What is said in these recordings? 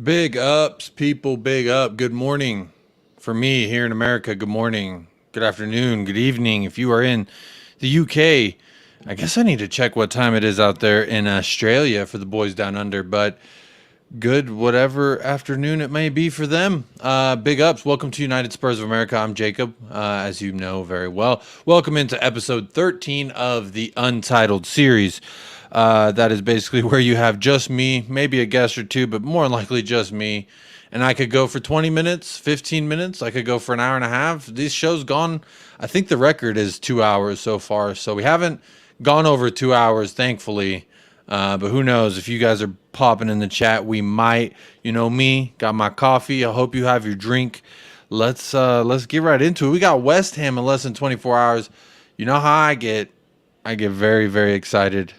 Big ups, people, big up. Good morning for me here in America. Good morning, good afternoon, good evening. If you are in the UK, I guess I need to check what time it is out there in Australia for the boys down under, but good whatever afternoon it may be for them. Big ups. Welcome to United Spurs of America. I'm Jacob, as you know very well. Welcome into episode 13 of the Untitled series. That is basically where you have just me, maybe a guest or two, but more likely just me. And I could go for 20 minutes, 15 minutes. I could go for an hour and a half. These shows gone. I think the record is 2 hours so far. So we haven't gone over 2 hours, thankfully. But who knows? If you guys are popping in the chat, we might. You know me, got my coffee. I hope you have your drink. Let's get right into it. We got West Ham in less than 24 hours. You know how I get. I get very, very excited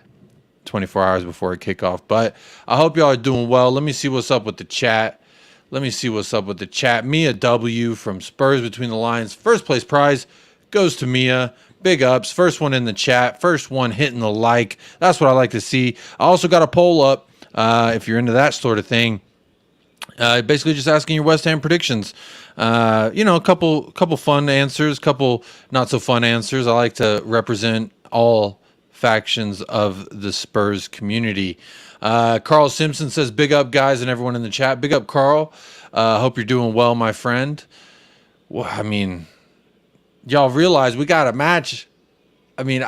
24 hours before a kickoff. But I hope y'all are doing well. Let me see what's up with the chat. Mia W from Spurs Between the Lines. First place prize goes to Mia. Big ups. First one in the chat. First one hitting the like. That's what I like to see. I also got a poll up if you're into that sort of thing. Basically just asking your West Ham predictions. A couple fun answers, couple not so fun answers. I like to represent all factions of the Spurs community. Carl Simpson says, big up, guys, and everyone in the chat. Big up, Carl. Hope you're doing well, my friend. Well, I mean, y'all realize we got a match. I mean,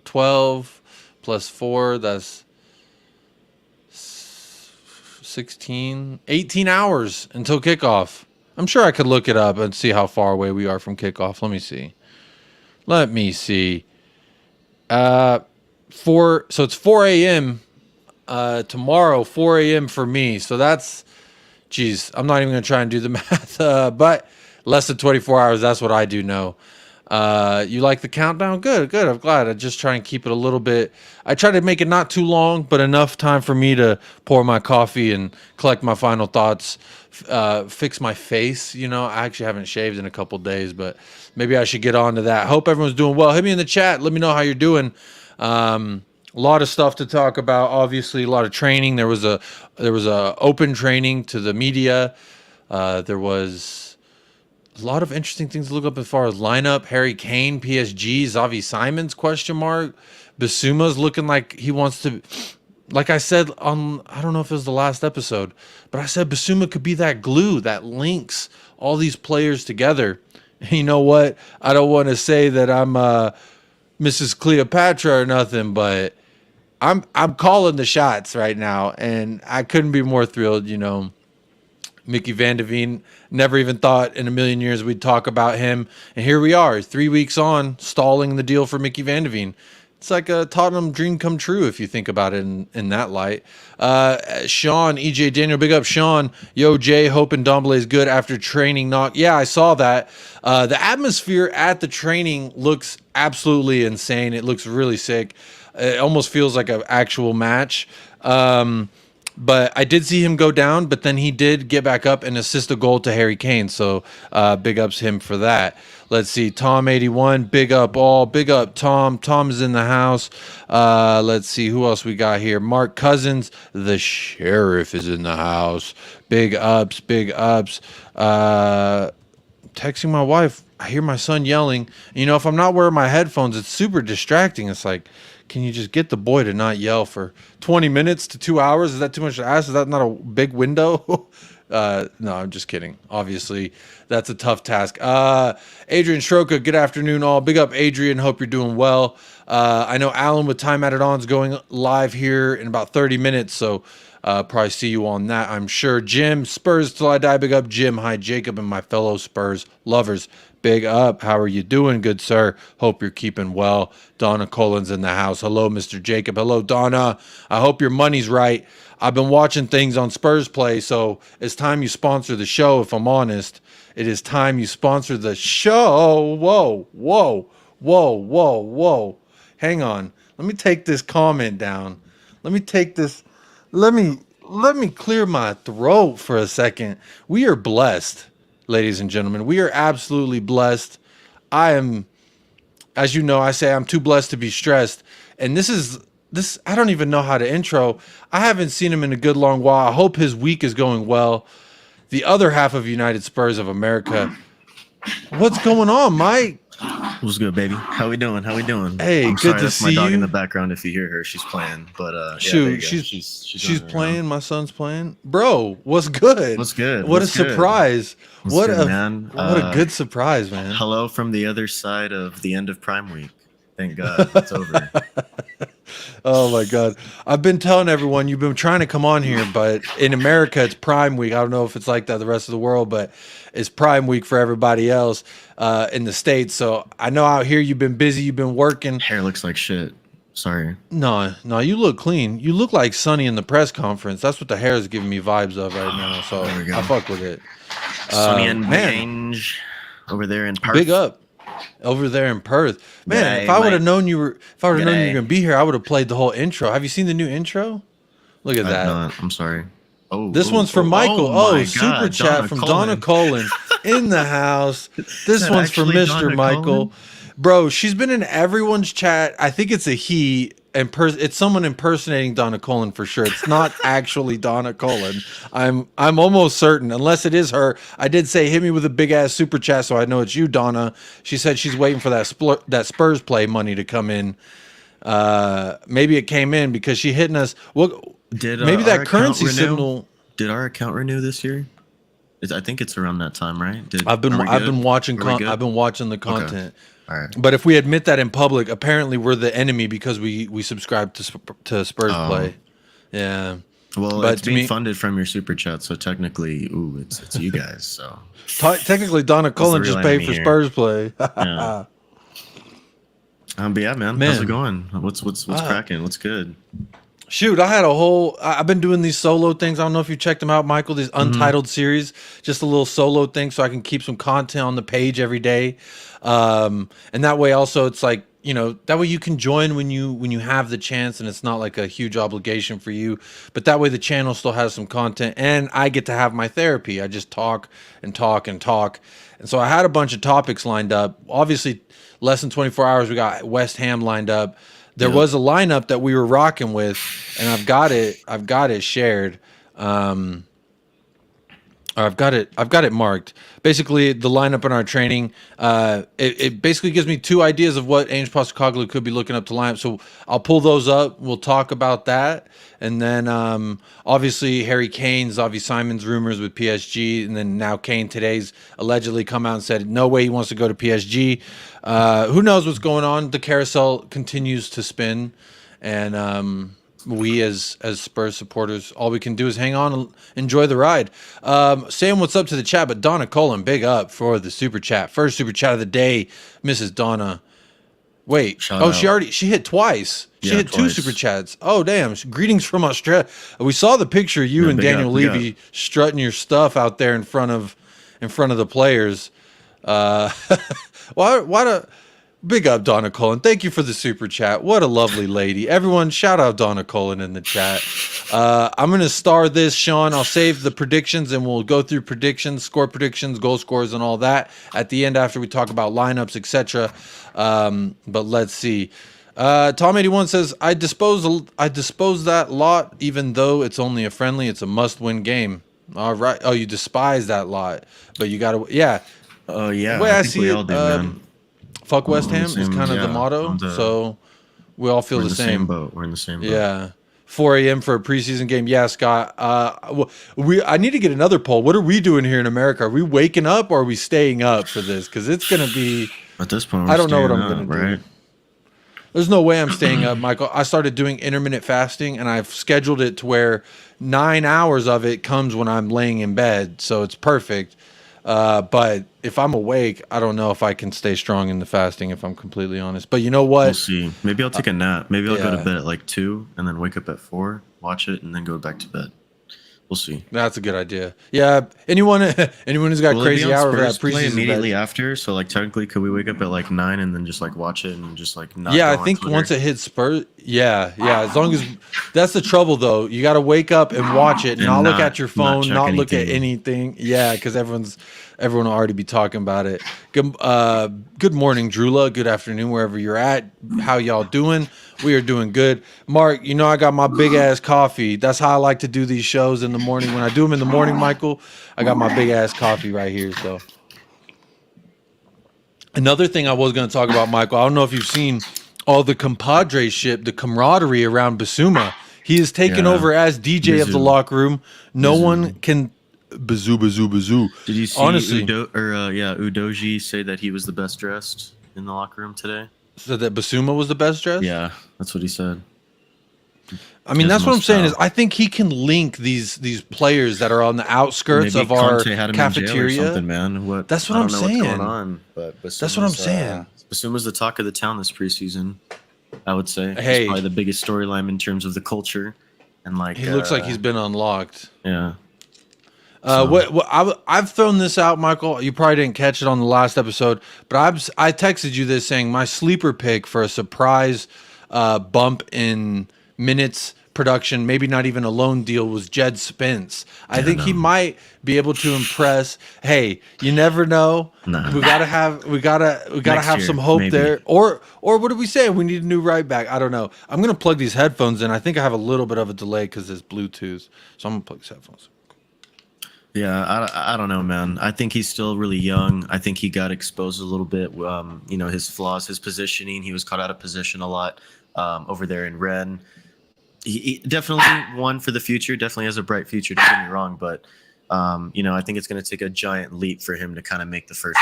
12 plus 4, that's 16, 18 hours until kickoff. I'm sure I could look it up and see how far away we are from kickoff. Let me see. So it's 4 a.m. Tomorrow, 4 a.m. for me. So that's, geez, I'm not even going to try and do the math. But less than 24 hours, that's what I do know. You like the countdown? Good. I'm glad. I just try and keep it a little bit. I try to make it not too long, but enough time for me to pour my coffee and collect my final thoughts, fix my face. You know, I actually haven't shaved in a couple days, but maybe I should get on to that. Hope everyone's doing well. Hit me in the chat. Let me know how you're doing. A lot of stuff to talk about. Obviously, a lot of training. There was a open training to the media. There was a lot of interesting things to look up as far as lineup. Harry Kane, PSG, Xavi Simons, question mark. Bissouma's looking like he wants to. Like I said on, I don't know if it was the last episode, but I said Bissouma could be that glue that links all these players together. And you know what? I don't want to say that I'm Mrs. Cleopatra or nothing, but I'm calling the shots right now, and I couldn't be more thrilled. You know, Mickey Van de Veen, never even thought in a million years we'd talk about him, and here we are, 3 weeks on, stalling the deal for Mickey Van de Veen. It's like a Tottenham dream come true if you think about it in that light. Sean, EJ Daniel, big up Sean. Yo, Jay, hoping Dombele is good after training knock. Yeah, I saw that. The atmosphere at the training looks absolutely insane. It looks really sick. It almost feels like an actual match. But I did see him go down, but then he did get back up and assist a goal to Harry Kane. So big ups him for that. Let's see. Tom81, big up all. Big up Tom. Tom's in the house. Let's see who else we got here. Mark Cousins, the sheriff, is in the house. Big ups. Texting my wife. I hear my son yelling. You know, if I'm not wearing my headphones, it's super distracting. It's like, can you just get the boy to not yell for 20 minutes to 2 hours? Is that too much to ask? Is that not a big window? No, I'm just kidding. Obviously, that's a tough task. Adrian Stroka, good afternoon, all. Big up, Adrian. Hope you're doing well. I know Alan with Time Added On is going live here in about 30 minutes, so probably see you on that, I'm sure. Jim, Spurs Till I Die. Big up, Jim. Hi, Jacob, and my fellow Spurs lovers. Big up. How are you doing, good sir? Hope you're keeping well. Donna Collins in the house. Hello, Mr. Jacob. Hello, Donna. I hope your money's right. I've been watching things on Spurs Play, so it's time you sponsor the show, if I'm honest. It is time you sponsor the show. Whoa. Hang on. Let me take this comment down. Let me clear my throat for a second. We are blessed, ladies and gentlemen. We are absolutely blessed. I am, as you know, I say I'm too blessed to be stressed. And this is this, I don't even know how to intro. I haven't seen him in a good long while. I hope his week is going well. The other half of United Spurs of America. What's going on, Mike? What's good, baby? How we doing? Hey, I'm good sorry, to that's my see dog in you. the background. If you hear her, she's playing. But yeah, there Shoot, you go. She's she's running around. playing. My son's playing. Bro, what's good? What's good? What a What's good? surprise! What's good, man? What a good surprise, man. Hello from the other side of the end of Prime Week. Thank God it's over. Oh my God. I've been telling everyone you've been trying to come on here, but in America it's Prime Week. I don't know if it's like that the rest of the world, but it's Prime Week for everybody else in the States. So I know out here you've been busy, you've been working. Hair looks like shit. Sorry. No, you look clean. You look like Sonny in the press conference. That's what the hair is giving me vibes of right now. So There we go. I fuck with it. Sonny and man. Mange over there in Perth. Big up. Over there in Perth. Man, G'day, if I would have mate. known you were G'day. gonna be here, I would have played the whole intro. Have you seen the new intro? Look at that. I'm sorry. Oh, This one's from Michael. my Super God, chat Donna from Cullen. Donna Colin in the house. This that one's from actually Mr. Donna Michael. Cullen? Bro, she's been in everyone's chat. I think it's a he and it's someone impersonating Donna Colin for sure. It's not actually Donna Colin. I'm almost certain, unless it is her. I did say hit me with a big ass super chat so I know it's you, Donna. She said she's waiting for that Spurs play money to come in. Maybe it came in because she hitting us. Well, maybe that currency signal. Did our account renew this year? I think it's around that time, right? I've been watching Are we good? I've been watching the content. All right. But if we admit that in public, apparently we're the enemy because we subscribe to Spurs play. Yeah. Well, But it's to being me- funded from your super chat, so technically, it's you guys. So Technically, Donna Cullen real just paid enemy for here. Spurs play. yeah. But yeah, man, how's it going? What's cracking? What's good? Shoot, I've been doing these solo things. I don't know if you checked them out, Michael, these untitled series, just a little solo thing so I can keep some content on the page every day. And that way also it's like, that way you can join when you have the chance and it's not like a huge obligation for you. But that way the channel still has some content and I get to have my therapy. I just talk and talk and talk. And so I had a bunch of topics lined up. Obviously, less than 24 hours, we got West Ham lined up. There was a lineup that we were rocking with, and I've got it shared. I've got it marked. Basically, the lineup in our training, it basically gives me two ideas of what Ange Postecoglou could be looking up to line up. So I'll pull those up. We'll talk about that. And then obviously Harry Kane's, Xavi Simon's rumors with PSG. And then now Kane today's allegedly come out and said no way he wants to go to PSG. Who knows what's going on? The carousel continues to spin. And we as Spurs supporters, all we can do is hang on and enjoy the ride. Saying what's up to the chat, but Donna Cullen, big up for the super chat. First super chat of the day, Mrs. Donna. Wait, Shout out. she hit twice. She Yeah, hit two twice. super chats. Oh damn! Greetings from Australia. We saw the picture of you and big Daniel up, big Levy strutting your stuff out there in front of the players. Big up Donna Cullen. Thank you for the super chat. What a lovely lady. Everyone, shout out Donna Cullen in the chat. I'm going to star this, Sean. I'll save the predictions and we'll go through predictions, score predictions, goal scores, and all that at the end after we talk about lineups, etc. But let's see. Tom81 says, I dispose that lot, even though it's only a friendly. It's a must-win game. All right. Oh, you despise that lot, but you got to, yeah. Oh yeah, The way I think see we it, all do, man. Fuck West Ham is same- kind of the yeah, motto, so we all feel We're in the the same. boat. We're in the same boat. Yeah, 4 a.m. for a preseason game. Yeah, Scott. I need to get another poll. What are we doing here in America? Are we waking up or are we staying up for this? Because it's gonna be. At this point, we're I don't know what staying I'm gonna up, do. right? There's no way I'm staying up, Michael. I started doing intermittent fasting, and I've scheduled it to where 9 hours of it comes when I'm laying in bed, so it's perfect. But if I'm awake, I don't know if I can stay strong in the fasting, if I'm completely honest. But you know what? We'll see. Maybe I'll take a nap. Maybe I'll go yeah. to bed at like 2 and then wake up at 4, watch it, and then go back to bed. We'll see. That's a good idea. Yeah. Anyone who's got Will it be crazy on hour for that Spurs play preseason immediately bet- after? So like technically, could we wake up at like 9 and then just like watch it and just like not? Yeah, go I on think Twitter? once it hits Spurs, yeah. As long as that's the trouble though, you got to wake up and watch it, And not look not- at your not phone, check not look at anything. anything. Yeah, because everyone's everyone will already be talking about it. Good morning, Drula. Good afternoon, wherever you're at. How y'all doing? We are doing good. Mark, you know I got my big ass coffee. That's how I like to do these shows in the morning. When I do them in the morning, Michael, I got my big ass coffee right here. So another thing I was going to talk about, Michael, I don't know if you've seen all the compadreship, the camaraderie around Bissouma. He is taken over as DJ of the locker room. No one can bazoo. Did you see honestly Udoji say that he was the best dressed in the locker room today? So that Bissouma was the best dressed? Yeah, that's what he said. I mean, that's what I'm saying is I think he can link these players that are on the outskirts of our cafeteria. Or something, man. That's what I'm saying. What's going on, but that's what I'm saying. Bissouma's the talk of the town this preseason. I would say he's probably the biggest storyline in terms of the culture, and like he looks like he's been unlocked. Yeah. I've thrown this out, Michael. You probably didn't catch it on the last episode, but I texted you this saying my sleeper pick for a surprise bump in minutes production, maybe not even a loan deal, was Jed Spence. I think he might be able to impress. Hey, you never know. Nah. We gotta have some hope maybe. There. Or what do we say? We need a new right back. I don't know. I'm gonna plug these headphones in. I think I have a little bit of a delay because it's Bluetooth, so I'm gonna plug these headphones. Yeah, I don't know, man. I think he's still really young. I think he got exposed a little bit. His flaws, his positioning. He was caught out of position a lot over there in Rennes. He definitely one for the future. Definitely has a bright future. Don't get me wrong, but I think it's going to take a giant leap for him to kind of make the first,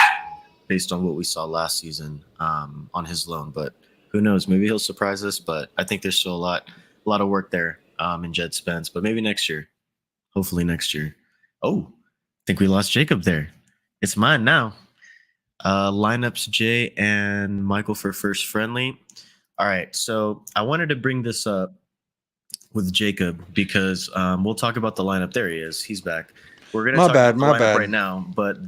based on what we saw last season on his loan. But who knows? Maybe he'll surprise us. But I think there's still a lot of work there in Jed Spence. But maybe next year. Hopefully next year. Oh, I think we lost Jacob there. It's mine now. Lineups Jay and Michael for first friendly. All right, so I wanted to bring this up with Jacob because we'll talk about the lineup. There he is. He's back. We're gonna talk about the lineup right now, but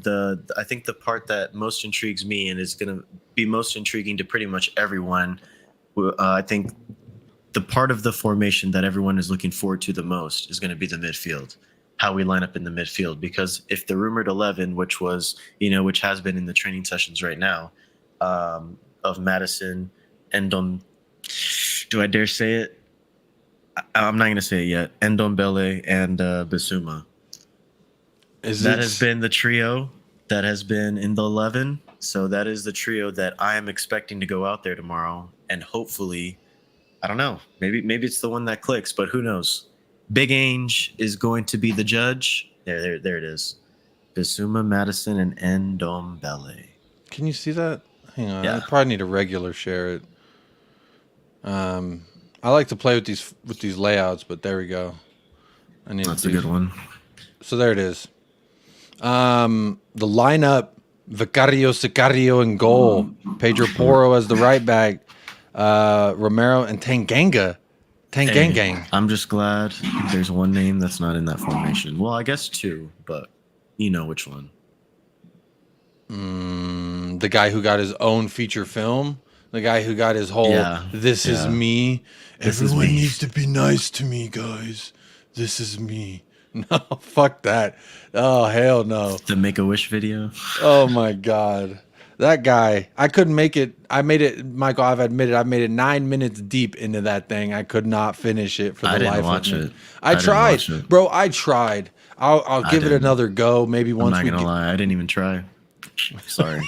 I think the part that most intrigues me and is gonna be most intriguing to pretty much everyone. I think the part of the formation that everyone is looking forward to the most is going to be the midfield. How we line up in the midfield, because if the rumored 11, which has been in the training sessions right now, of Madison, do I dare say it? I'm not going to say it yet. Ndombele and Bissouma. Has been the trio that has been in the 11. So that is the trio that I am expecting to go out there tomorrow, and hopefully, I don't know, maybe it's the one that clicks, but who knows? Big Ange is going to be the judge. There it is. Bissouma, Madison, and Ndombele. Can you see that? Hang on. Yeah. I probably need to regular share it. I like to play with these layouts, but there we go. That's a good one. So there it is. The lineup: Vicario, Sicario in goal. Pedro Porro as the right back. Romero and Tanganga. Gang. I'm just glad there's one name that's not in that formation. Well, I guess two, but you know which one. The guy who got his own feature film. The guy who got his whole, this is me. Everyone needs to be nice to me, guys. This is me. No, fuck that. Oh, hell no. The Make-A-Wish video. Oh, my God. That guy, I couldn't make it. I made it, Michael, I've admitted, I made it 9 minutes deep into that thing. I could not finish it for the life of me. I tried, bro. I tried. I'll give it another go. Maybe once. I'm not gonna lie. I didn't even try. Sorry.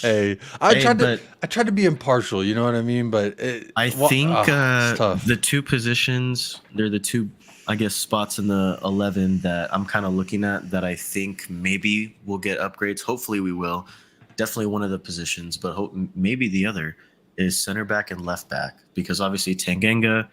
Hey, I tried to be impartial. You know what I mean? But I think the two positions, they're the two, I guess, spots in the 11 that I'm kind of looking at that I think maybe we'll get upgrades. Hopefully we will. Definitely one of the positions, but maybe the other is center back and left back, because obviously Tanganga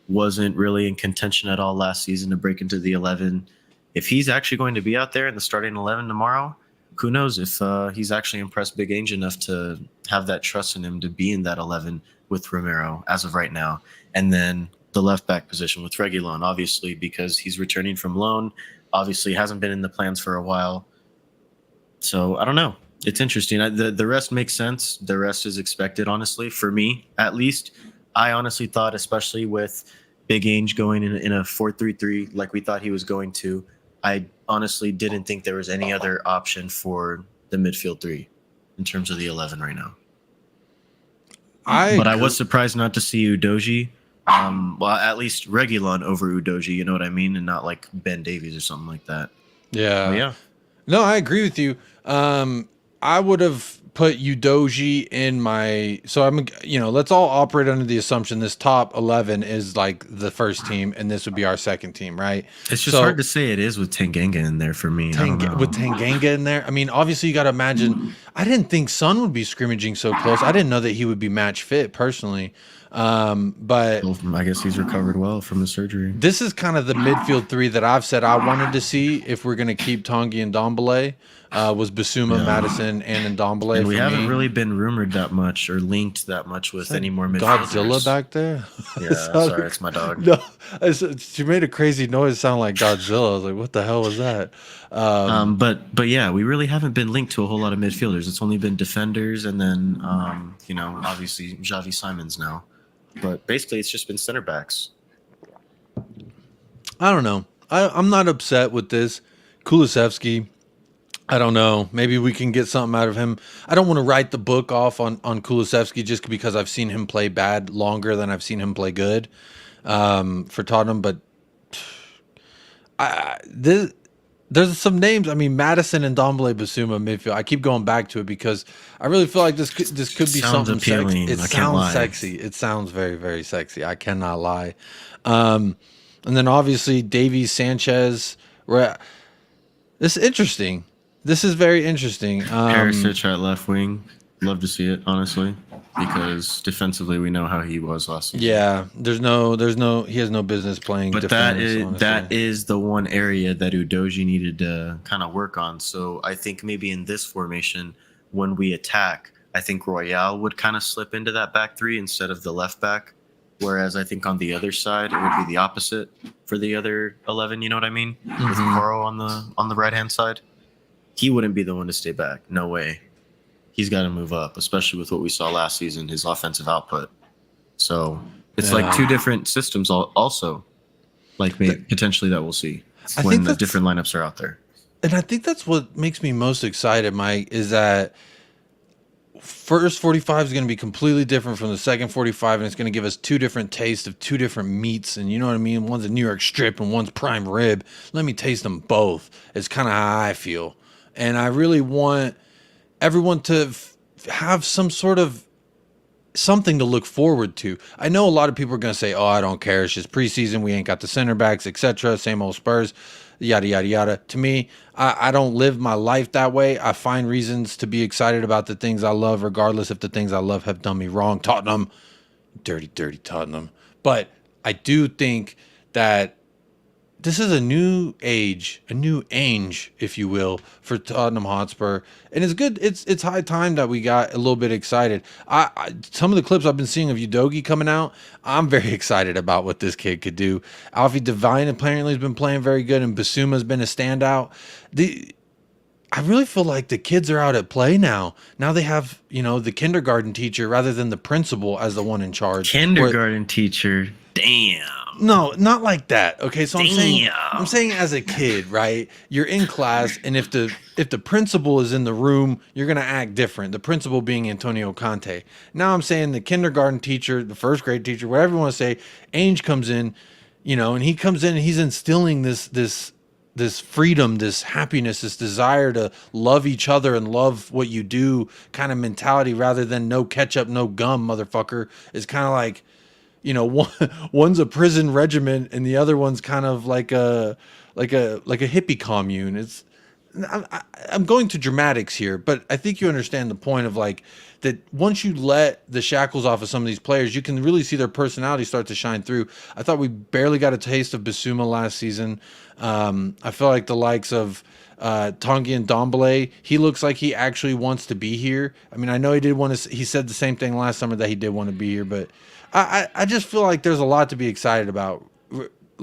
wasn't really in contention at all last season to break into the 11. If he's actually going to be out there in the starting 11 tomorrow, who knows if he's actually impressed Big Ange enough to have that trust in him to be in that 11 with Romero as of right now. And then the left back position with Reguilon, obviously, because he's returning from loan, obviously hasn't been in the plans for a while. So I don't know. It's interesting. The rest makes sense. The rest is expected, honestly, for me, at least. I honestly thought, especially with Big Ange going in a 4-3-3 like we thought he was going to, I honestly didn't think there was any other option for the midfield three in terms of the 11 right now. But I was surprised not to see Udogie. Well, at least Reguilon over Udogie, you know what I mean, and not like Ben Davies or something like that. Yeah. But yeah. No, I agree with you. I would have put Udogie in my. So let's all operate under the assumption this top 11 is like the first team, and this would be our second team, right? It's just hard to say it is with Tanganga in there for me. With Tanganga in there, I mean, obviously you got to imagine. I didn't think Son would be scrimmaging so close. I didn't know that he would be match fit personally. But I guess he's recovered well from the surgery. This is kind of the midfield three that I've said I wanted to see if we're going to keep Tanguy and Ndombele. Was Bissouma, Maddison, and Ndombele. And we haven't really been rumored that much or linked that much with any more midfielders. Godzilla back there? Yeah, sorry, it's my dog. No, she made a crazy noise sound like Godzilla. I was like, what the hell was that? But yeah, we really haven't been linked to a whole lot of midfielders. It's only been defenders and then, obviously Xavi Simons now. But basically, it's just been center backs. I don't know. I'm not upset with this. Kulusevski, I don't know. Maybe we can get something out of him. I don't want to write the book off on Kulusevski just because I've seen him play bad longer than I've seen him play good for Tottenham. But there's some names. I mean, Maddison and Ndombele, Bissouma midfield. I keep going back to it because I really feel like this could be something appealing. sexy. It sounds sexy. It sounds very, very sexy. I cannot lie. And then obviously Davies, Sanchez. This is interesting. This is very interesting. Perisic at left wing. Love to see it, honestly, because defensively we know how he was last season. Yeah, he has no business playing. But that is the one area that Udogie needed to kind of work on. So I think maybe in this formation, when we attack, I think Royale would kind of slip into that back three instead of the left back. Whereas I think on the other side, it would be the opposite for the other 11. You know what I mean? Mm-hmm. With Coro on the right hand side, he wouldn't be the one to stay back. No way. He's got to move up, especially with what we saw last season, his offensive output. So it's like two different systems also, like maybe potentially that we'll see when the different lineups are out there. And I think that's what makes me most excited, Mike, is that first 45 is going to be completely different from the second 45, and it's going to give us two different tastes of two different meats. And you know what I mean? One's a New York strip and one's prime rib. Let me taste them both. It's kind of how I feel. And I really want everyone to have some sort of something to look forward to. I know a lot of people are going to say, oh, I don't care. It's just preseason. We ain't got the center backs, etc. Same old Spurs, yada, yada, yada. To me, I don't live my life that way. I find reasons to be excited about the things I love, regardless if the things I love have done me wrong. Tottenham, dirty, dirty Tottenham. But I do think that this is a new age, if you will, for Tottenham Hotspur, and it's good. It's high time that we got a little bit excited. Some of the clips I've been seeing of Udogie coming out, I'm very excited about what this kid could do. Alfie Devine apparently has been playing very good, and Bissouma's been a standout. I really feel like the kids are out at play now. Now they have, the kindergarten teacher rather than the principal as the one in charge. Kindergarten teacher, damn. No, not like that. Okay, so I'm saying as a kid, right? You're in class, and if the principal is in the room, you're gonna act different. The principal being Antonio Conte. Now I'm saying the kindergarten teacher, the first grade teacher, whatever you want to say, Ainge comes in, and he comes in and he's instilling this freedom, this happiness, this desire to love each other and love what you do kind of mentality rather than no ketchup, no gum, motherfucker. It's kind of like, one's a prison regiment and the other one's kind of like a hippie commune. I'm going to dramatics here, but I think you understand the point of like that once you let the shackles off of some of these players, you can really see their personality start to shine through. I thought we barely got a taste of Bissouma last season. I feel like the likes of Tanguy and Ndombele, he looks like he actually wants to be here. I mean, I know he said the same thing last summer that he did want to be here, but I just feel like there's a lot to be excited about.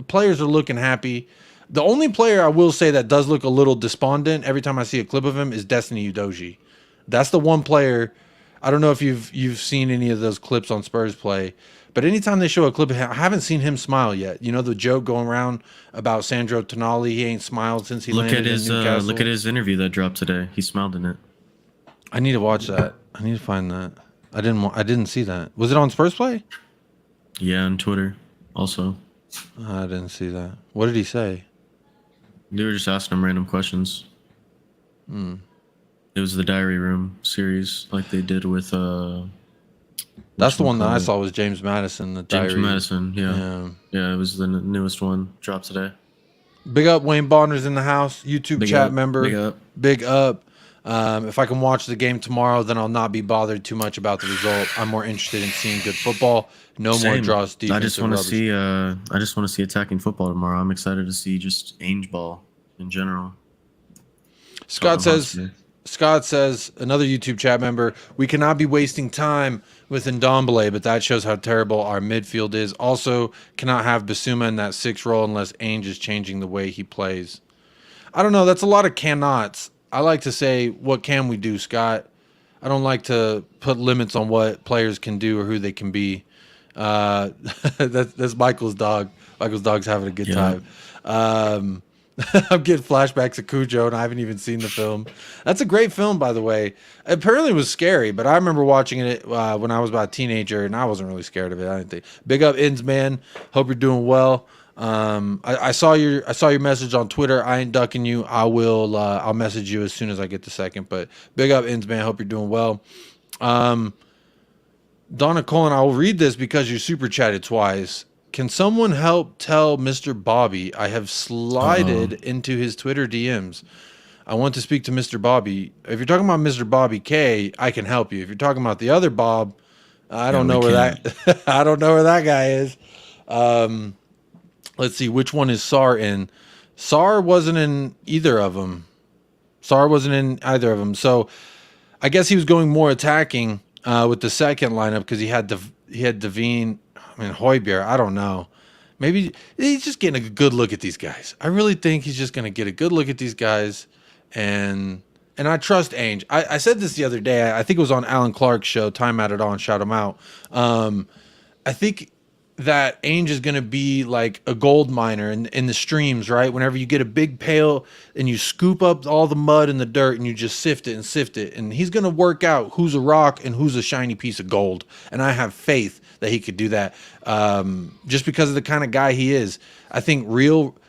Players are looking happy. The only player I will say that does look a little despondent every time I see a clip of him is Destiny Udogie. That's the one player I don't know if you've seen any of those clips on Spurs play, but anytime they show a clip of him, I haven't seen him smile yet. You know the joke going around about Sandro Tonali, he ain't smiled since he landed in Newcastle. Look at his interview that dropped today. He smiled in it. I need to watch that. I need to find that. I didn't see that. Was it on Spurs play? Yeah, on Twitter also. I didn't see that. What did he say? They were just asking him random questions. It was the Diary Room series, like they did with. That's the one that I saw was James Madison. The James Diary. Madison, yeah, it was the newest one, dropped today. Big up Wayne Bonner's in the house. YouTube Big chat up, member. big up. Big up. If I can watch the game tomorrow, then I'll not be bothered too much about the result. I'm more interested in seeing good football. No more Same. draws. I just want to see. I just want to see attacking football tomorrow. I'm excited to see just Ainge ball in general. Scott says, another YouTube chat member, we cannot be wasting time with Ndombele, but that shows how terrible our midfield is. Also, cannot have Bissouma in that 6 role unless Ainge is changing the way he plays. I don't know. That's a lot of cannots. I like to say, what can we do, Scott? I don't like to put limits on what players can do or who they can be. That's Michael's dog. Michael's dog's having a good time. I'm getting flashbacks of Cujo, and I haven't even seen the film. That's a great film, by the way. Apparently it was scary, but I remember watching it when I was about a teenager, and I wasn't really scared of it. I didn't think. Big up, Inns, man. Hope you're doing well. I saw your message on Twitter. I ain't ducking you. I'll message you as soon as I get the second. But big up, Inns, man. Hope you're doing well. Donna Colin, I will read this because you super chatted twice. Can someone help tell Mr. Bobby I have slided into his Twitter DMs? I want to speak to Mr. Bobby. If you're talking about Mr. Bobby K, I can help you. If you're talking about the other Bob, I don't know where that guy is. Let's see, which one is Sar in? Sar wasn't in either of them. So I guess he was going more attacking with the second lineup because he had Devine. I mean, Højbjerg, I don't know. Maybe he's just getting a good look at these guys. I really think he's just going to get a good look at these guys. And I trust Ainge. I said this the other day. I think it was on Alan Clark's show, Time At It On, shout him out. I think that Ainge is going to be like a gold miner in the streams, right? Whenever you get a big pail and you scoop up all the mud and the dirt and you just sift it. And he's going to work out who's a rock and who's a shiny piece of gold. And I have faith that he could do that just because of the kind of guy he is. I think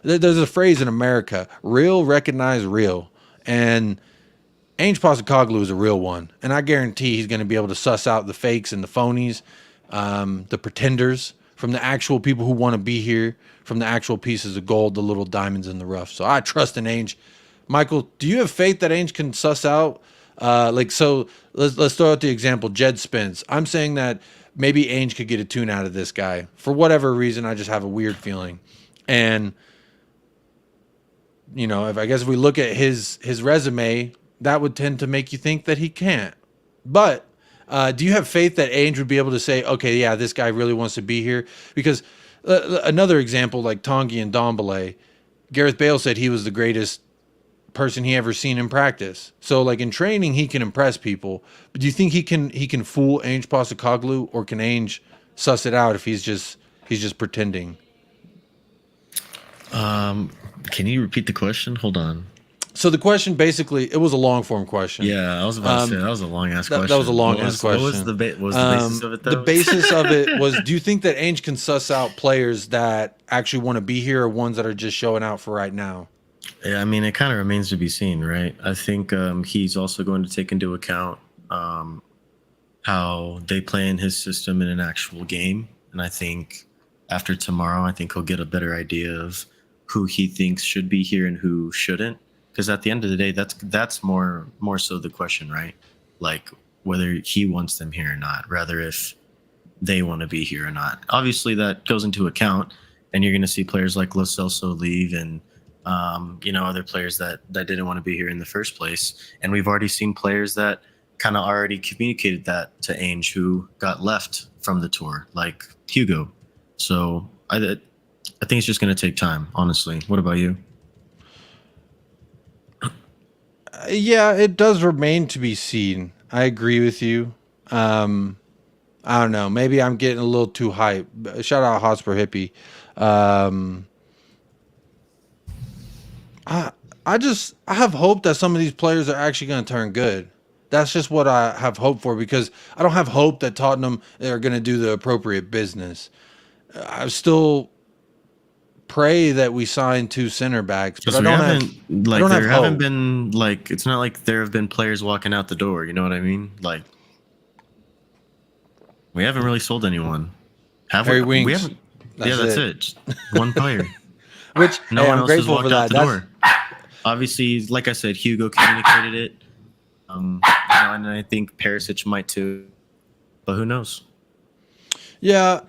there's a phrase in America, real recognize real. And Ainge Postecoglou is a real one. And I guarantee he's going to be able to suss out the fakes and the phonies, the pretenders, from the actual people who want to be here, from the actual pieces of gold, the little diamonds in the rough. So I trust in Ainge. Michael, do you have faith that Ainge can suss out? So let's throw out the example, Jed Spence. I'm saying that maybe Ainge could get a tune out of this guy. For whatever reason, I just have a weird feeling. And, you know, if we look at his resume, that would tend to make you think that he can't. But do you have faith that Ainge would be able to say, okay, yeah, this guy really wants to be here? Because another example, like Tanguy and Ndombele, Gareth Bale said he was the greatest person he ever seen in practice. So, like, in training, he can impress people. But do you think he can fool Ainge Postecoglou, or can Ainge suss it out if he's just pretending? Can you repeat the question? Hold on. So the question, basically, it was a long form question. Yeah, I was about to say that was a long ass question. That was a long ass question. What was the basis of it, though? The basis of it was: do you think that Ainge can suss out players that actually want to be here, or ones that are just showing out for right now? Yeah, I mean, it kind of remains to be seen, right? I think he's also going to take into account how they play in his system in an actual game, and I think after tomorrow, I think he'll get a better idea of who he thinks should be here and who shouldn't. Because at the end of the day, that's more so the question, right? Like whether he wants them here or not, rather if they want to be here or not. Obviously, that goes into account, and you're going to see players like Lo Celso leave, and other players that didn't want to be here in the first place. And we've already seen players that kind of already communicated that to Ainge, who got left from the tour, like Hugo. So I think it's just going to take time, honestly. What about you? Yeah, it does remain to be seen. I agree with you. I don't know. Maybe I'm getting a little too hype. Shout out Hotspur Hippie. Um, I I have hope that some of these players are actually going to turn good. That's just what I have hope for because I don't have hope that Tottenham are going to do the appropriate business. I still pray that we sign two center backs, but Because we haven't, I like, don't have there haven't hope. been, like, it's not like there have been players walking out the door. You know what I mean? Like, we haven't really sold anyone. Have we? Harry We Winks, haven't. Yeah, that's that's it. it. Just one player. Which No hey, one I'm else has grateful for walked out that. the That's door. Obviously, like I said, Hugo communicated it. And I think Perisic might too. But who knows? yeah.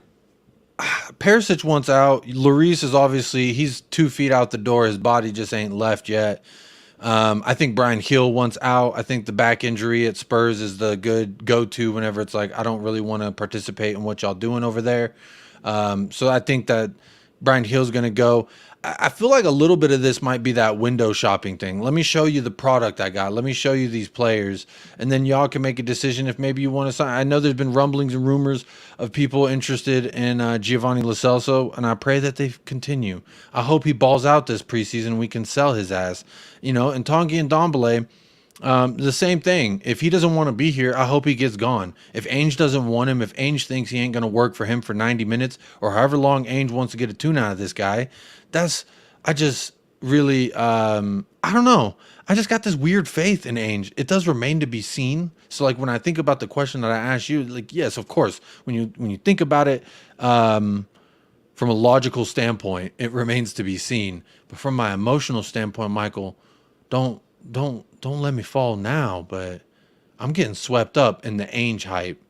Perisic wants out. Lloris is obviously he's 2 feet out the door. His body just ain't left yet. I think Brian Hill wants out. I think the back injury at Spurs is the good go-to whenever it's like I don't really want to participate in what y'all doing over there. So I think that Brian Hill's going to go. I feel like a little bit of this might be that window shopping thing. Let me show you the product I got. Let me show you these players, and then y'all can make a decision if maybe you want to sign. I know there's been rumblings and rumors of people interested in Giovanni Lo Celso, and I pray that they continue. I hope he balls out this preseason and we can sell his ass. You know, and Tanguy and Dombele, the same thing. If he doesn't want to be here, I hope he gets gone. If Ainge doesn't want him, if Ainge thinks he ain't going to work for him for 90 minutes or however long Ainge wants to get a tune out of this guy, that's, I just really, I don't know. I just got this weird faith in Ainge. It does remain to be seen. So like when I think about the question that I asked you, like, yes, of course, when you think about it, from a logical standpoint, it remains to be seen. But from my emotional standpoint, Michael, don't don't let me fall now. But I'm getting swept up in the Ainge hype.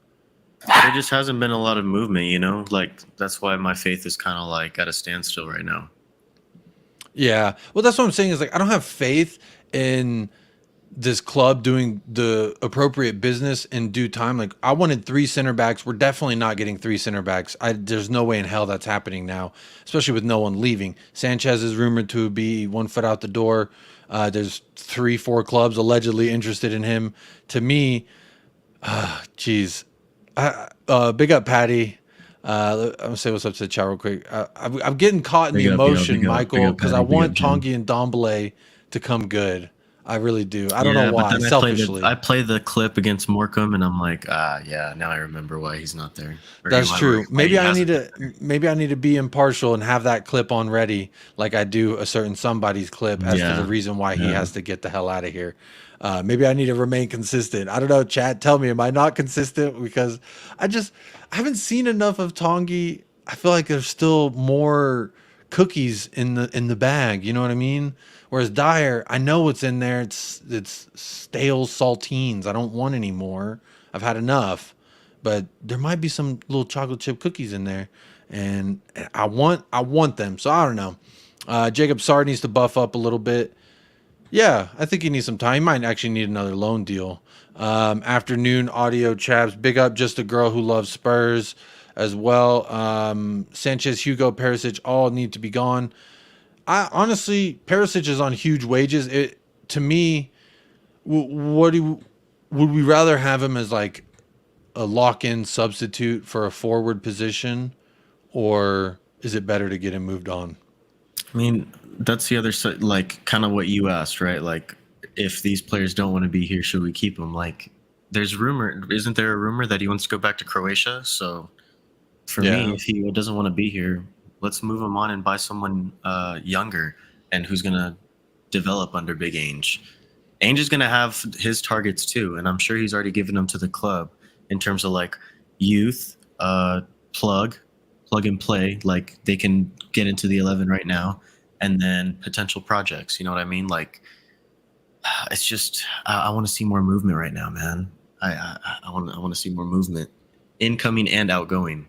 There just hasn't been a lot of movement, you know? Like, that's why my faith is kind of like at a standstill right now. Yeah, well, that's what I'm saying is like I don't have faith in this club doing the appropriate business in due time. Like I wanted three center backs. We're definitely not getting three center backs. There's no way in hell that's happening now, especially with no one leaving. Sanchez is rumored to be 1 foot out the door. There's 3, 4 clubs allegedly interested in him. To me, geez, big up Patty. I'm gonna say what's up to the chat real quick. I'm getting caught in the Big up, yo, emotion, big Michael, up, because I Patty, big up, want Jim. Tanguy and Dombele to come good. I really do. I don't know Yeah, but why. then Selfishly, I play the clip against Morecambe, and I'm like, yeah, now I remember why he's not there. that's true. Why he Maybe I need hasn't been to there. maybe I need to be impartial and have that clip on ready, like I do a certain somebody's clip, as to the Yeah, reason why he yeah. has to get the hell out of here. Maybe I need to remain consistent. I don't know, Chad. Tell me, am I not consistent? Because I haven't seen enough of Tongi. I feel like there's still more cookies in the bag. You know what I mean? Whereas Dyer, I know what's in there. It's stale saltines. I don't want any more. I've had enough. But there might be some little chocolate chip cookies in there, and I want them. So I don't know. Jacob Sard needs to buff up a little bit. Yeah, I think he needs some time. He might actually need another loan deal. Afternoon audio chaps. Big up just a girl who loves Spurs as well. Sanchez, Hugo, Perisic all need to be gone. I honestly, Perisic is on huge wages. It to me, what do would we rather have him as like a lock-in substitute for a forward position, or is it better to get him moved on? I mean, that's the other side, like kind of what you asked, right? Like, if these players don't want to be here, should we keep them? Like, isn't there a rumor that he wants to go back to Croatia? So, for me, Yeah, if he doesn't want to be here, let's move him on and buy someone younger and who's gonna develop under Big Ainge. Ainge is gonna have his targets too, and I'm sure he's already given them to the club in terms of like youth, plug, plug and play. Like they can get into the 11 right now, and then potential projects. You know what I mean? Like it's just I want to see more movement right now, man. I want to see more movement, incoming and outgoing.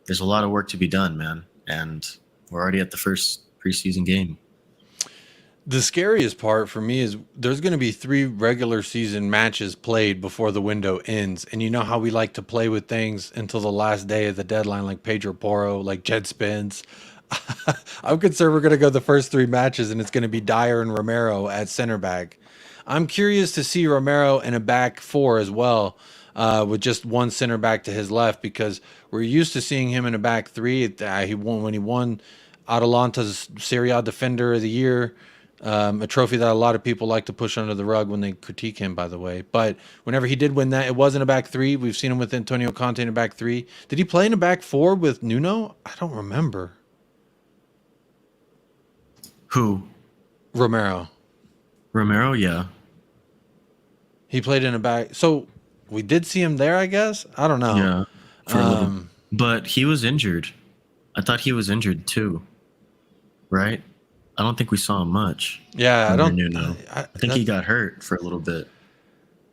There's a lot of work to be done, man, and we're already at the first preseason game. the scariest part for me is there's going to be 3 regular season matches played before the window ends, and you know how we like to play with things until the last day of the deadline, like Pedro Porro, like Jed Spence. I'm concerned we're going to go the first 3 matches, and it's going to be Dyer and Romero at center back. I'm curious to see Romero in a back four as well. with just one center back to his left, because we're used to seeing him in a back three. He won when he won Atalanta's Serie A Defender of the Year, a trophy that a lot of people like to push under the rug when they critique him, by the way. But whenever he did win that, it wasn't a back three. We've seen him with Antonio Conte in a back three. Did he play in a back four with Nuno? I don't remember. Who? Romero. Romero, yeah. He played in a back. So we did see him there, I guess. I don't know. Yeah. For a little. But he was injured. I thought he was injured too. Right? I don't think we saw him much. Yeah, I don't. Nuno. I think he got hurt for a little bit.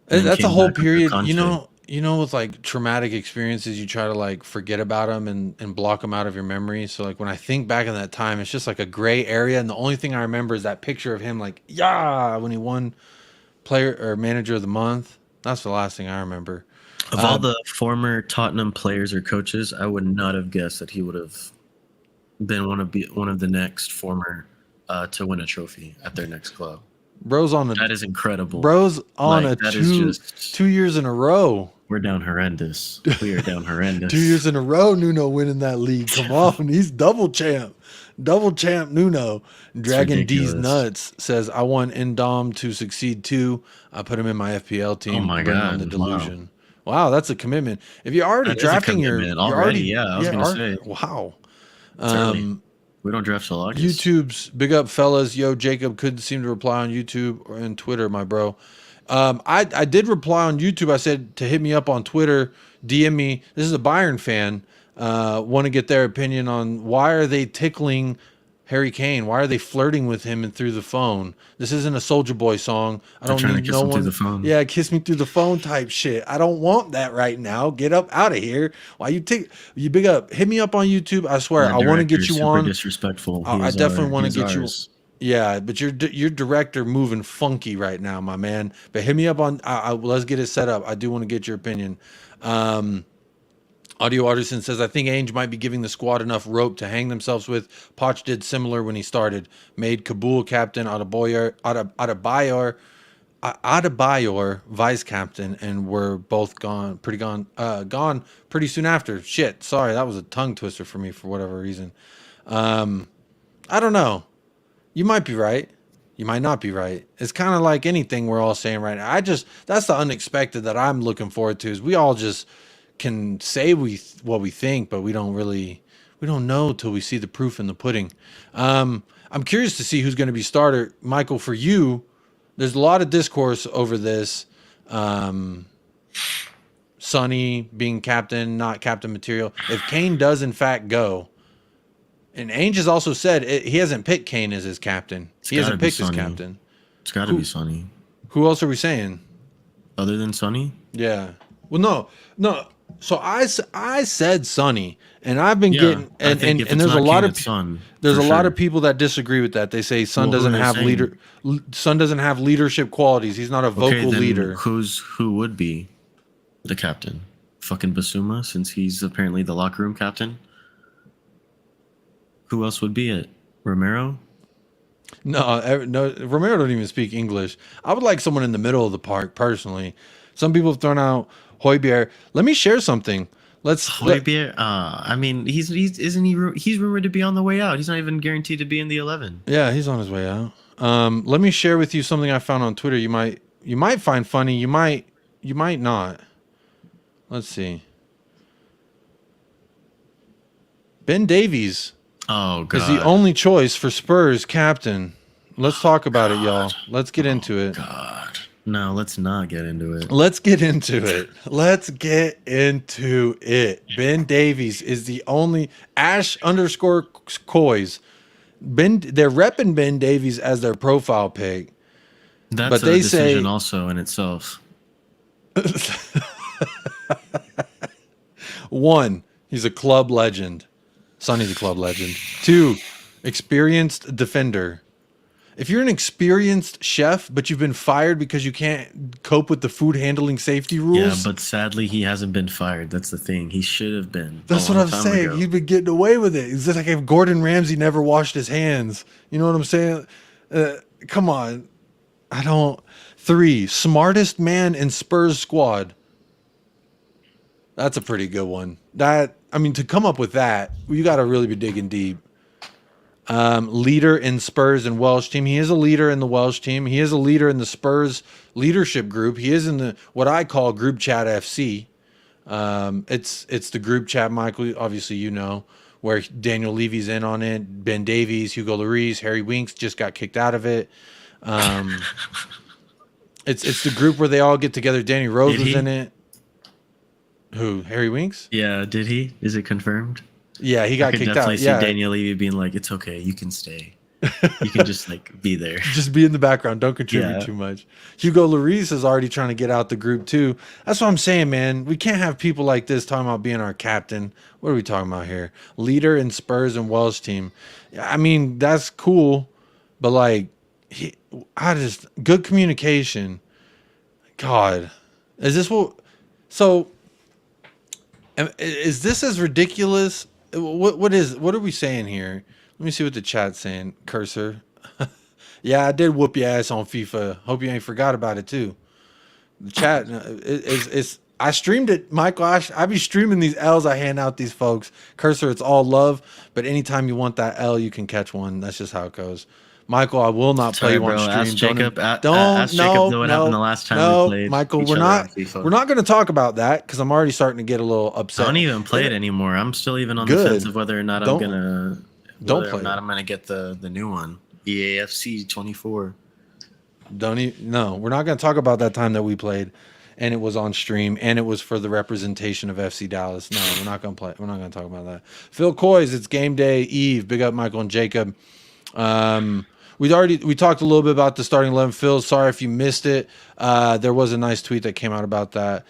That's a whole period. You know, with like traumatic experiences, you try to like forget about them and block them out of your memory. So like when I think back in that time, it's just like a gray area. And the only thing I remember is that picture of him like, yeah, when he won player or manager of the month. That's the last thing I remember. Of all the former Tottenham players or coaches, I would not have guessed that he would have been one of the next former to win a trophy at their next club. That is incredible. Bro's on like, 2 years in a row. We're down horrendous. We are down horrendous. 2 years in a row, Nuno winning that league. Come on, he's double champ Nuno. Dragon D's nuts says, I want Ndom to succeed too. I put him in my FPL team. Oh my god, the delusion. Wow, that's a commitment. If you're already drafting I was gonna say. Wow. We don't draft till August. YouTube's big up, fellas. Yo, Jacob couldn't seem to reply on YouTube or on Twitter, my bro. I did reply on YouTube. I said to hit me up on Twitter, DM me. This is a Bayern fan. Want to get their opinion on why are they tickling Harry Kane? Why are they flirting with him and through the phone? This isn't a Soldier Boy song. I don't need no one. Through the phone. Yeah, kiss me through the phone type shit. I don't want that right now. Get up out of here. Why you big up? Hit me up on YouTube. I swear, I want to get you on. Disrespectful. I definitely want to get you. Yeah, but your director moving funky right now, my man. But hit me up on. Let's get it set up. I do want to get your opinion. Audio Artisan says, I think Ainge might be giving the squad enough rope to hang themselves with. Poch did similar when he started. Made Kabul captain, Adebayor vice captain, and were both gone pretty soon after. Shit, sorry, that was a tongue twister for me for whatever reason. I don't know. You might be right. You might not be right. It's kind of like anything we're all saying right now. That's the unexpected that I'm looking forward to, is we all just can say what we think, but we don't know till we see the proof in the pudding. I'm curious to see who's going to be starter. Michael, for you, there's a lot of discourse over this. Sonny being captain, not captain material. If Kane does in fact go, and Ainge has also said he hasn't picked Kane as his captain. He hasn't picked his captain. It's got to be Sonny. Who else are we saying? Other than Sonny? Yeah. Well, no. So I said Sonny, and I've been getting and there's a lot of lot of people that disagree with that. They say Son doesn't have leadership qualities. He's not a vocal leader. Who would be the captain? Fucking Bissouma, since he's apparently the locker room captain. Who else would be it? Romero? No, Romero don't even speak English. I would like someone in the middle of the park personally. Some people have thrown out Højbjerg. Let me share something. Højbjerg. I mean, he's rumored to be on the way out. He's not even guaranteed to be in the 11. Yeah, he's on his way out. Let me share with you something I found on Twitter. You might find funny. You might not. Let's see. Ben Davies. Oh God. Is the only choice for Spurs captain. Let's talk about it, y'all. Let's get into it. God. No, let's not get into it. Let's get into it. Ben Davies is the only Ash_Coys. They're repping Ben Davies as their profile pic. That's a decision also in itself. 1, he's a club legend. Sonny's a club legend. 2, experienced defender. If you're an experienced chef, but you've been fired because you can't cope with the food handling safety rules. Yeah, but sadly, he hasn't been fired. That's the thing. He should have been. That's what I'm saying. He's been getting away with it. It's just like if Gordon Ramsay never washed his hands. You know what I'm saying? Come on. 3, smartest man in Spurs squad. That's a pretty good one. I mean, to come up with that, you got to really be digging deep. Leader in Spurs and Welsh team. He is a leader in the Welsh team. He is a leader in the Spurs leadership group. He is in the what I call group chat FC. It's the group chat, Michael. Obviously, you know where Daniel Levy's in on it. Ben Davies, Hugo Lloris, Harry Winks just got kicked out of it. It's the group where they all get together. Danny Rose Did was he? in it. Who? Harry Winks? Yeah, did he? Is it confirmed? Yeah, he I got could kicked definitely out. see Yeah, Daniel Levy being like, "It's okay, you can stay. You can just like be there." just be in the background. Don't contribute Yeah. too much. Hugo Lloris is already trying to get out the group too. That's what I'm saying, man. We can't have people like this talking about being our captain. What are we talking about here? Leader in Spurs and Welsh team. I mean, that's cool, but like, good communication. God, is this what? So, is this as ridiculous? What are we saying here? Let me see what the chat's saying. Cursor. Yeah, I did whoop your ass on FIFA. Hope you ain't forgot about it too. The chat is I streamed it, Michael. I be streaming these L's I hand out these folks. Cursor, it's all love, but anytime you want that L, you can catch one. That's just how it goes. Michael, I will not play Sorry, you on bro. stream. Ask Jacob. Don't Ask Jacob what happened the no, last time we no, played Michael. each We're other on not FIFA. going to talk about that because I'm already starting to get a little I upset. don't even play it anymore. I'm still even on the Good. fence of whether or not Don't play it. I'm gonna get the new one, EAFC 24. Don't even, no, we're not going to talk about that time that we played and it was on stream and it was for the representation of FC Dallas. No, we're not going to play. We're not going to talk about that. Phil Coys, it's game day eve. Big up Michael and Jacob. We talked a little bit about the starting 11. Phil, sorry if you missed it. There was a nice tweet that came out about that.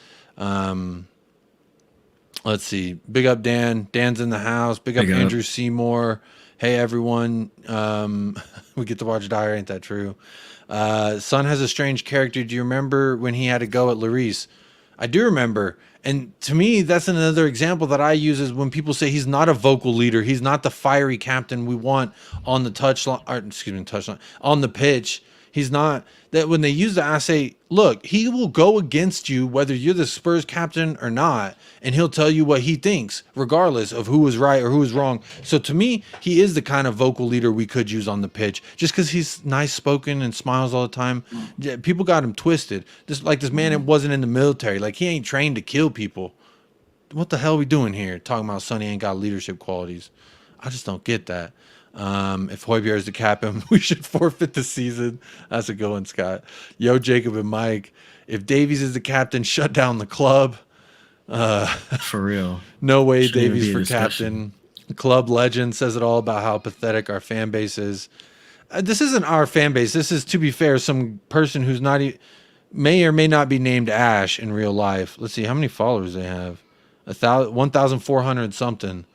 Let's see. Big up Dan. Dan's in the house. Big up Andrew Seymour. Hey everyone. We get to watch Dyer. Ain't that true? Son has a strange character. Do you remember when he had to go at Lloris? I do remember. And to me, that's another example that I use is when people say he's not a vocal leader. He's not the fiery captain we want on the touchline, on the pitch. He's not that when they use that, I say, look, he will go against you whether you're the Spurs captain or not, and he'll tell you what he thinks, regardless of who was right or who was wrong. So to me, he is the kind of vocal leader we could use on the pitch. Just because he's nice spoken and smiles all the time, people got him twisted. Just like this man wasn't in the military, like he ain't trained to kill people. What the hell are we doing here? Talking about Sonny ain't got leadership qualities. I just don't get that. If Højbjerg is the captain, we should forfeit the season. That's a good one, Scott. Yo, Jacob and Mike. If Davies is the captain, shut down the club. For real. No way Shouldn't even Davies be a for discussion. captain. Club legend says it all about how pathetic our fan base is. This isn't our fan base. This is, to be fair, some person who's not may or may not be named Ash in real life. Let's see how many followers they have. 1,400 something.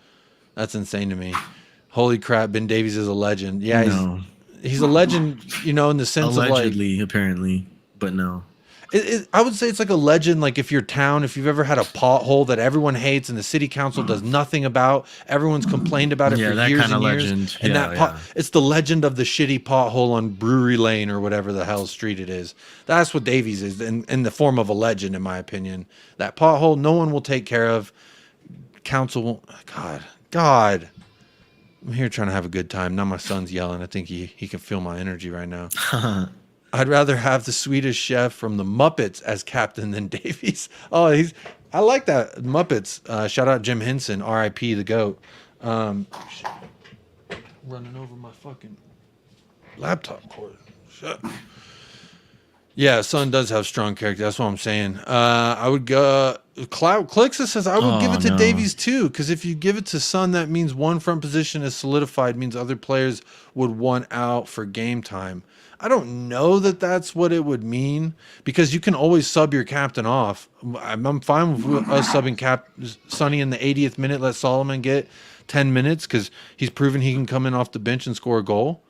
That's insane to me. Holy crap, Ben Davies is a legend. Yeah, he's a legend, in the sense Allegedly, of like, apparently, but no. I would say it's like a legend. Like if you've ever had a pothole that everyone hates and the city council does nothing about, everyone's complained about it for that years kind and of years. legend. And it's the legend of the shitty pothole on Brewery Lane or whatever the hell street it is. That's what Davies is in the form of a legend, in my opinion. That pothole, no one will take care of. Council, God. I'm here trying to have a good time. Now my son's yelling. I think he can feel my energy right now. I'd rather have the Swedish chef from the Muppets as captain than Davies. Oh, I like that. Muppets. Shout out Jim Henson, R.I.P. the GOAT. Running over my fucking laptop cord. Shut. Yeah, son does have strong character. That's what I'm saying. I would go. Cloud Clixa says I would give it to Davies too, because if you give it to Son, that means one front position is solidified. Means other players would want out for game time. I don't know that that's what it would mean, because you can always sub your captain off. I'm fine with us subbing Sonny in the 80th minute. Let Solomon get 10 minutes because he's proven he can come in off the bench and score a goal.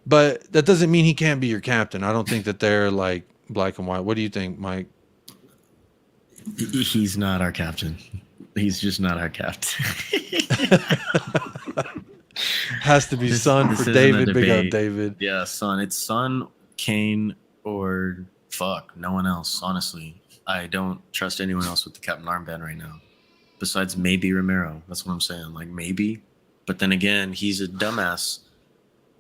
But that doesn't mean he can't be your captain. I don't think that they're like black and white. What do you think, Mike? He's not our captain. He's just not our captain. Has to be Son for David. Big up, David. Yeah, Son. It's Son, Kane, or fuck, no one else. Honestly, I don't trust anyone else with the captain armband right now. besides maybe Romero. That's what I'm saying. Like maybe, but then again, he's a dumbass.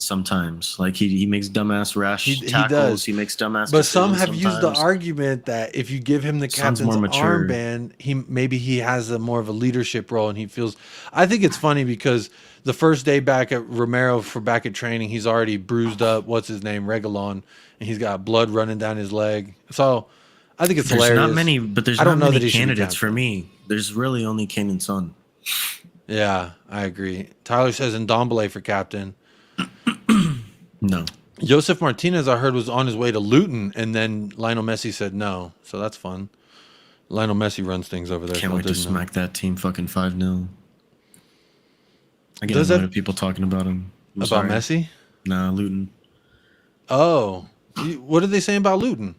Sometimes, like he makes dumbass rash He tackles. does. He makes dumbass. But some decisions have used the sometimes. argument that if you give him the Son's captain's more mature. armband, he has a more of a leadership role, and he feels. I think it's funny because the first day back at Romero for back at training, he's already bruised up. What's his name, Reguilon, and he's got blood running down his leg. So I think it's There's hilarious. not many, but there's I not don't know many that he should be candidates for captain. me. There's really only Kane and Son. Yeah, I agree. Tyler says Ndombele for captain. No. Josef Martinez, I heard, was on his way to Luton, and then Lionel Messi said no. So that's fun. Lionel Messi runs things over there. Can't wait to smack that team fucking 5-0. I get annoyed at people talking about him. About Messi? Nah, Luton. Oh. What did they say about Luton?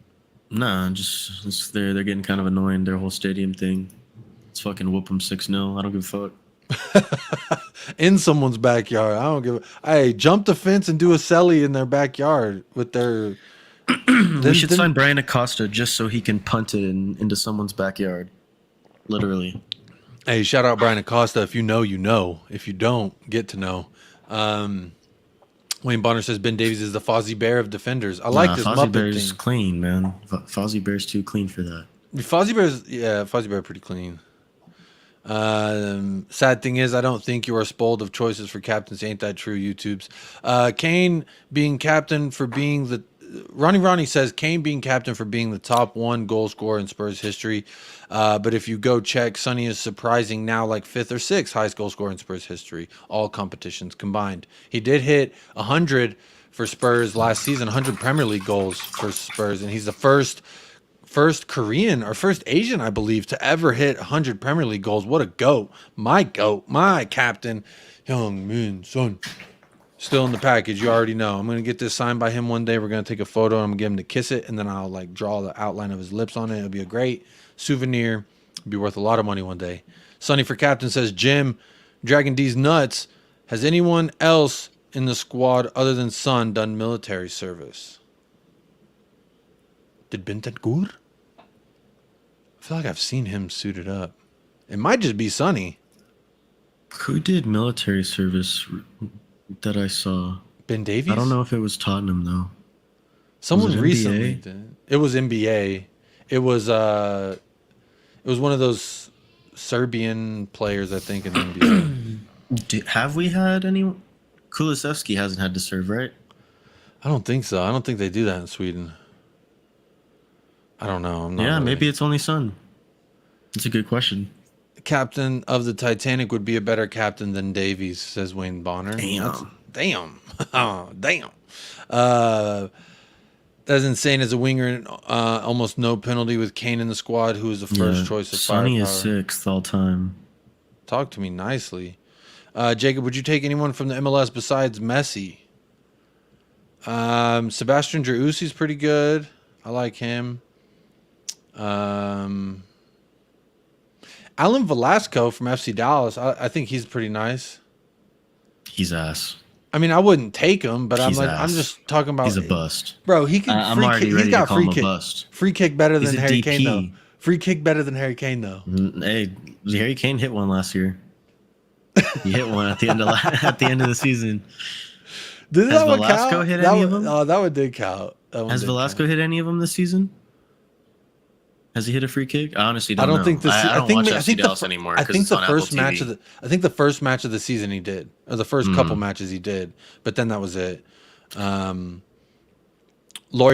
Nah, just they're getting kind of annoying, their whole stadium thing. Let's fucking whoop them 6-0. I don't give a fuck. In someone's backyard. I don't give a... Hey, jump the fence and do a celly in their backyard with their... We should sign Brian Acosta just so he can punt it into someone's backyard. Literally. Hey, shout out Brian Acosta. If you know, you know. If you don't, get to know. Wayne Bonner says Ben Davies is the Fozzie Bear of defenders. I like this Fozzie Muppet Bear's thing. clean, man. Fozzie Bear's too clean for that. Fozzie Bear pretty clean. Sad thing is, I don't think you are spoiled of choices for captains. Ain't that true, YouTubes? Kane being captain for being the... Ronnie says Kane being captain for being the top one goal scorer in Spurs history. But if you go check, Sonny is surprising now like 5th or 6th highest goal scorer in Spurs history, all competitions combined. He did hit 100 for Spurs last season, 100 Premier League goals for Spurs, and he's the first Korean or first Asian, I believe, to ever hit 100 Premier League goals. What a goat. My captain, Heung Min Son. Still in the package, you already know. I'm going to get this signed by him one day. We're going to take a photo. I'm going to get him to kiss it, and then I'll like draw the outline of his lips on it. It'll be a great souvenir. It'll be worth a lot of money one day. Sonny for captain says, Jim, Dragon D's nuts. Has anyone else in the squad other than Son done military service? Did Bentancur? I feel like I've seen him suited up. It might just be Sonny. Who did military service that I saw? Ben Davies? I don't know if it was Tottenham though. Someone Was it recently NBA? did. It was NBA. It was one of those Serbian players, I think, in the NBA. Have we had any? Kulusevski hasn't had to serve, right? I don't think so. I don't think they do that in Sweden. I don't know. I'm not Yeah, really. maybe it's only Son. It's a good question. Captain of the Titanic would be a better captain than Davies, says Wayne Bonner. Damn. Oh, damn. That's insane. As a winger, almost no penalty with Kane in the squad, who is the first choice of Sonny firepower. is 6th all time. Talk to me nicely. Jacob, would you take anyone from the MLS besides Messi? Sebastian Driussi's pretty good. I like him. Alan Velasco from FC Dallas, I think he's pretty nice. He's ass. I mean, I wouldn't take him, but He's I'm ass. just talking about. He's a bust. Bro, he can. I'm already ready to call him a bust. Free kick better He's than a Harry DP. Kane though. Free kick better than Harry Kane though. Hey, Harry Kane hit one last year. He hit one at the end of the season. Did Has that one Velasco count? hit any of them? Oh, that one did count. Has Velasco hit any of them this season? Has he hit a free kick? I honestly don't know. I don't think this. I don't watch FC the, Dallas anymore. I think the first Apple match TV. of the. I think the first match of the season he did, or the first couple matches he did, but then that was it. Lauri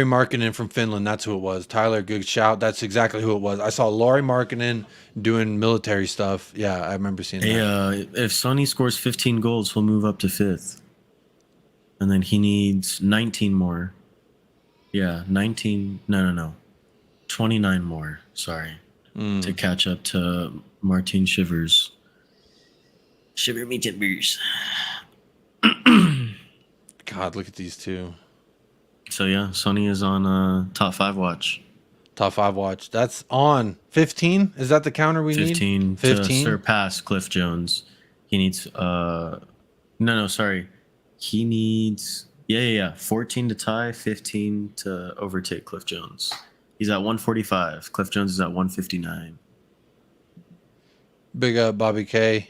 Markkinen from Finland. That's who it was. Tyler, good shout. That's exactly who it was. I saw Lauri Markkinen doing military stuff. Yeah, I remember seeing that. If Sonny scores 15 goals, he'll move up to 5th. And then he needs 19 more. Yeah, 19. No. 29 more. Sorry. To catch up to Martin Shivers. Shiver me timbers. God, look at these two. So yeah, Sonny is on top 5 watch. Top 5 watch. That's on 15. Is that the counter we need? 15 to surpass Cliff Jones. He needs sorry. He needs 14 to tie, 15 to overtake Cliff Jones. He's at 145. Cliff Jones is at 159. Big up Bobby K.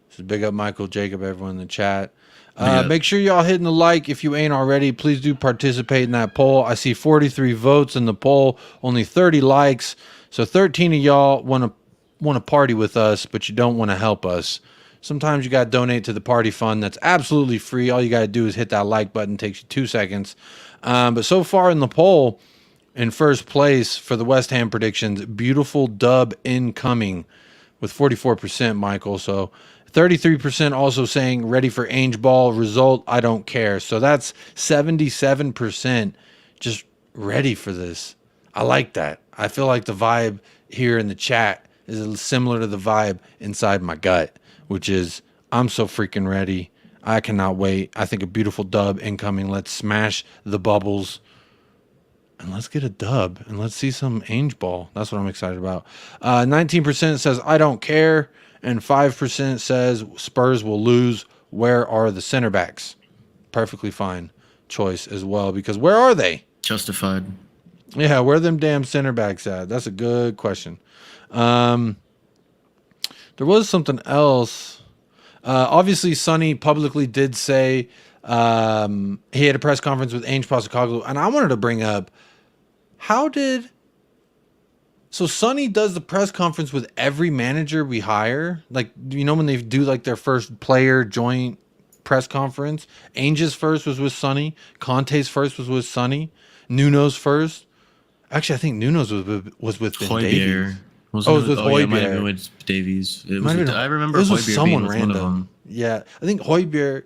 Just big up Michael, Jacob, everyone in the chat. Yeah. Make sure y'all hitting the like if you ain't already. Please do participate in that poll. I see 43 votes in the poll, only 30 likes. So 13 of y'all want to party with us, but you don't want to help us. Sometimes you got to donate to the party fund. That's absolutely free. All you got to do is hit that like button. It takes you 2 seconds. But so far in the poll, in first place for the West Ham predictions, beautiful dub incoming with 44%, Michael. So 33% also saying ready for Ainge ball. Result, I don't care. So that's 77% just ready for this. I like that. I feel like the vibe here in the chat is similar to the vibe inside my gut, which is I'm so freaking ready. I cannot wait. I think a beautiful dub incoming. Let's smash the bubbles. And let's get a dub and let's see some Ainge ball. That's what I'm excited about. 19% says I don't care, and 5% says Spurs will lose. Where are the center backs? Perfectly fine choice as well, because where are they? Justified. Yeah, where are them damn center backs at? That's a good question. There was something else. Obviously, Sonny publicly did say he had a press conference with Ainge Postecoglou, and I wanted to bring up so Sonny does the press conference with every manager we hire? Like, you know, when they do like their first player joint press conference, Ainge's first was with Sonny, Conte's first was with Sonny, Nuno's first. Actually, I think Nuno's was with Ben Davies. It was with It might have Højbjerg. been with Davies. It Might was have with, been- I remember this was Højbjerg someone being with one of random. them. Yeah, I think Højbjerg.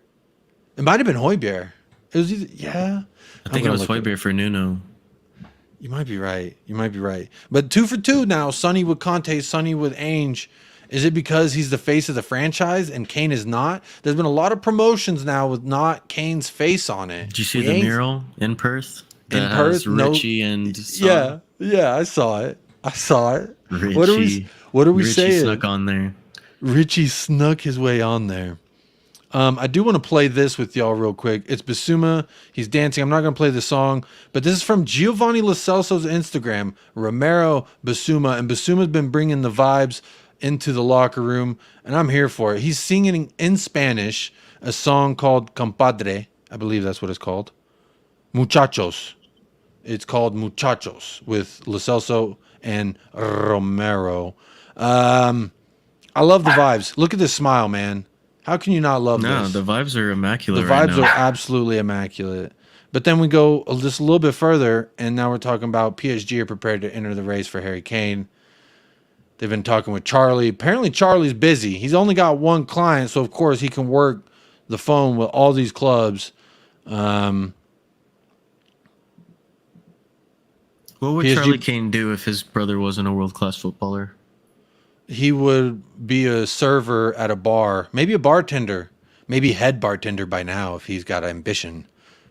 It might have been Højbjerg. It was either, yeah. I think it was Højbjerg for Nuno. You might be right. You might be right. But 2 for 2 now. Sonny with Conte, Sonny with Ainge. Is it because he's the face of the franchise and Kane is not? There's been a lot of promotions now with not Kane's face on it. Did you see the mural in Perth? In That Perth, has Richie and Son? yeah, I saw it. Richie, What are we Richie saying? snuck on there. Richie snuck his way on there. I do want to play this with y'all real quick. It's Bissouma. He's dancing. I'm not going to play the song, but this is from Giovanni Lo Celso's Instagram, Romero Bissouma. And Bissouma's been bringing the vibes into the locker room, and I'm here for it. He's singing in Spanish a song called Compadre. I believe that's what it's called. Muchachos. It's called Muchachos with Lo Celso and Romero. I love the vibes. Look at this smile, man. How can you not love No, this? the vibes are immaculate. The right vibes now. are absolutely immaculate. But then we go just a little bit further, and now we're talking about PSG are prepared to enter the race for Harry Kane. They've been talking with Charlie. Apparently, Charlie's busy. He's only got one client, so of course he can work the phone with all these clubs. What would PSG Charlie Kane do if his brother wasn't a world-class footballer? He would be a server at a bar, maybe a bartender, maybe head bartender by now if he's got ambition.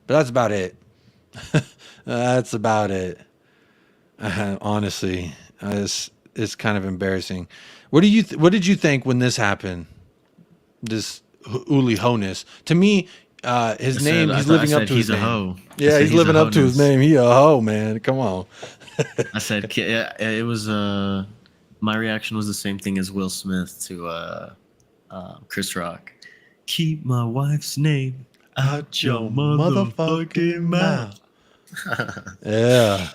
But that's about it. That's about it. Honestly, it's kind of embarrassing. What did you think when this happened? This Uli Hoeneß. To me, his name. He's living up to his name. He's a hoe. Yeah, he's living up to his name. He a hoe, man. Come on. I said, yeah, it was. My reaction was the same thing as Will Smith to Chris Rock. Keep my wife's name out your motherfucking mouth. Yeah.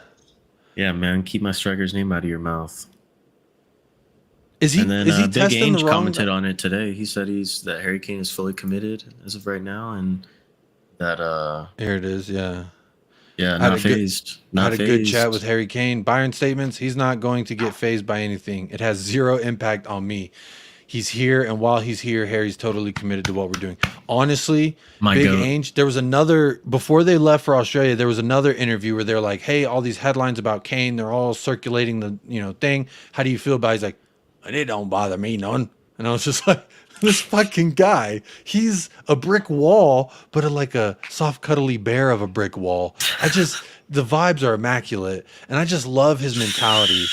Yeah, man. Keep my striker's name out of your mouth. Is he? And then Is he Big testing the Ainge wrong? commented on it today. He said that Harry Kane is fully committed as of right now, and that Here it is. Yeah. yeah, Had not a good- phased. Had Not a phased. good chat with Harry Kane. Byron statements, he's not going to get phased by anything. It has zero impact on me. He's here, and while he's here, Harry's totally committed to what we're doing. Honestly, My Big goat. Ainge, there was another, before they left for Australia, there was another interview where they're like, hey, all these headlines about Kane, they're all circulating the thing. How do you feel about it? He's like, it don't bother me none. And I was just like, this fucking guy, he's a brick wall, but like a soft, cuddly bear of a brick wall. The vibes are immaculate, and I just love his mentality.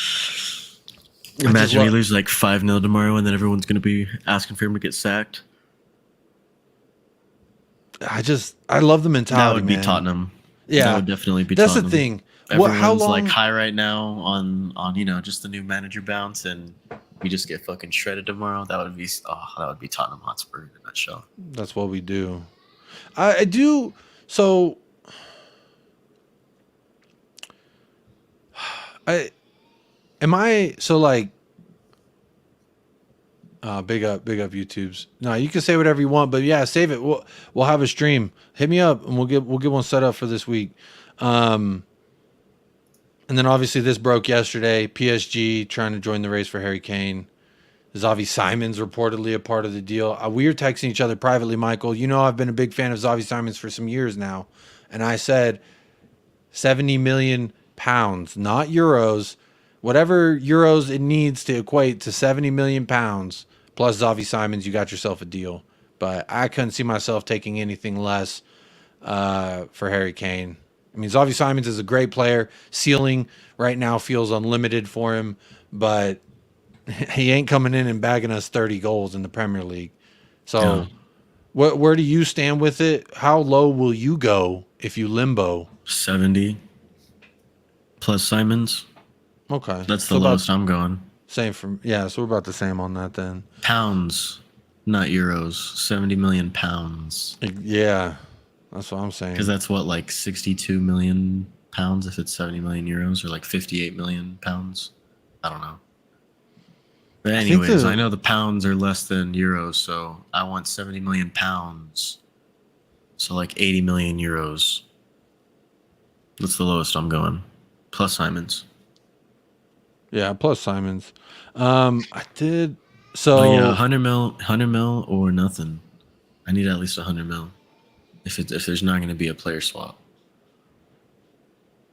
Imagine we lose like 5-0 tomorrow, and then everyone's going to be asking for him to get sacked. I love the mentality. That would be man. Tottenham. Yeah, that would definitely be That's Tottenham. the thing. How Everyone's long? like high right now on just the new manager bounce, and we just get fucking shredded tomorrow, that would be Tottenham Hotspur in a nutshell. That's what we do. I do. So I am I so like big up YouTubes. No, you can say whatever you want, but yeah, save it. We'll have a stream. Hit me up and we'll get one set up for this week. And then obviously this broke yesterday. PSG trying to join the race for Harry Kane. Xavi Simons reportedly a part of the deal. We were texting each other privately, Michael. You know I've been a big fan of Xavi Simons for some years now. And I said 70 million pounds, not euros. Whatever euros it needs to equate to 70 million pounds plus Xavi Simons, you got yourself a deal. But I couldn't see myself taking anything less for Harry Kane. I mean, Xavi Simons is a great player. Ceiling right now feels unlimited for him, but he ain't coming in and bagging us 30 goals in the Premier League. So where do you stand with it? How low will you go if you limbo? 70 plus Simons. Okay. That's the lowest I'm going. Same from, yeah, so we're about the same on that then. Pounds, not euros. 70 million pounds. Yeah, that's what I'm saying. Because that's what, like 62 million pounds if it's 70 million euros, or like 58 million pounds. I don't know. But anyways, I know the pounds are less than euros, so I want 70 million pounds. So like 80 million euros. That's the lowest I'm going. Plus Simons. Yeah, plus Simons. I did. So yeah, 100 mil or nothing. I need at least 100 mil. If there's not going to be a player swap.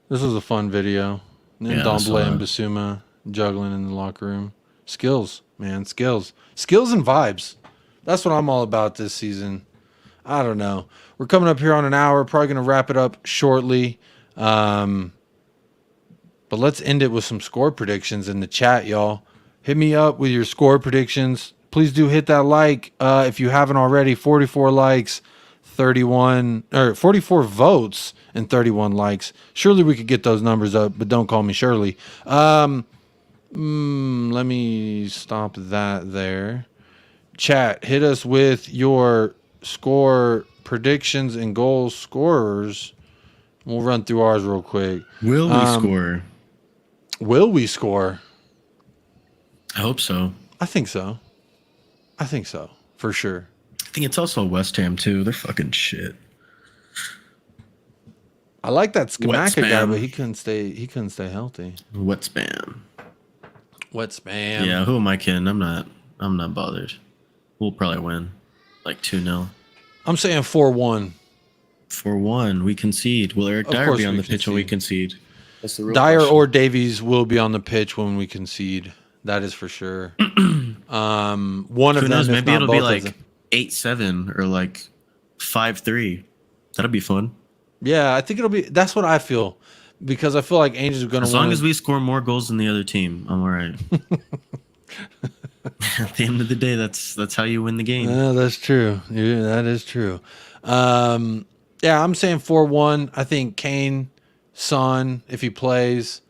This was a fun video. Ndombele and Bissouma juggling in the locker room. Skills, man, skills and vibes. That's what I'm all about this season. I don't know. We're coming up here on an hour. Probably going to wrap it up shortly. But let's end it with some score predictions in the chat, y'all. Hit me up with your score predictions. Please do hit that like if you haven't already. 44 likes, 44 votes and 31 likes. Surely we could get those numbers up, but don't call me Shirley. Let me stop that there. Chat, hit us with your score predictions and goal scorers. We'll run through ours real quick. Will we score? Will we score? I hope so. I think so. For sure. I think it's also West Ham too. They're fucking shit. I like that Skamaka guy, but he couldn't stay healthy. Wet spam. Yeah, who am I kidding? I'm not bothered. We'll probably win. Like 2-0. I'm saying 4-1. 4-1. We concede. Will Eric Dyer be on the pitch when we concede? That's the real Dyer question. or Davies will be on the pitch when we concede. That is for sure. One of them, knows? Maybe it'll be like 8-7 or like 5-3. That'll be fun. Yeah, I think it'll be. That's what I feel, because I feel like Angels are going to. As long as we score more goals than the other team, I'm all right. At the end of the day, that's how you win the game. Yeah, that's true. Yeah, that is true. Yeah, I'm saying 4-1. I think Kane, Son, if he plays.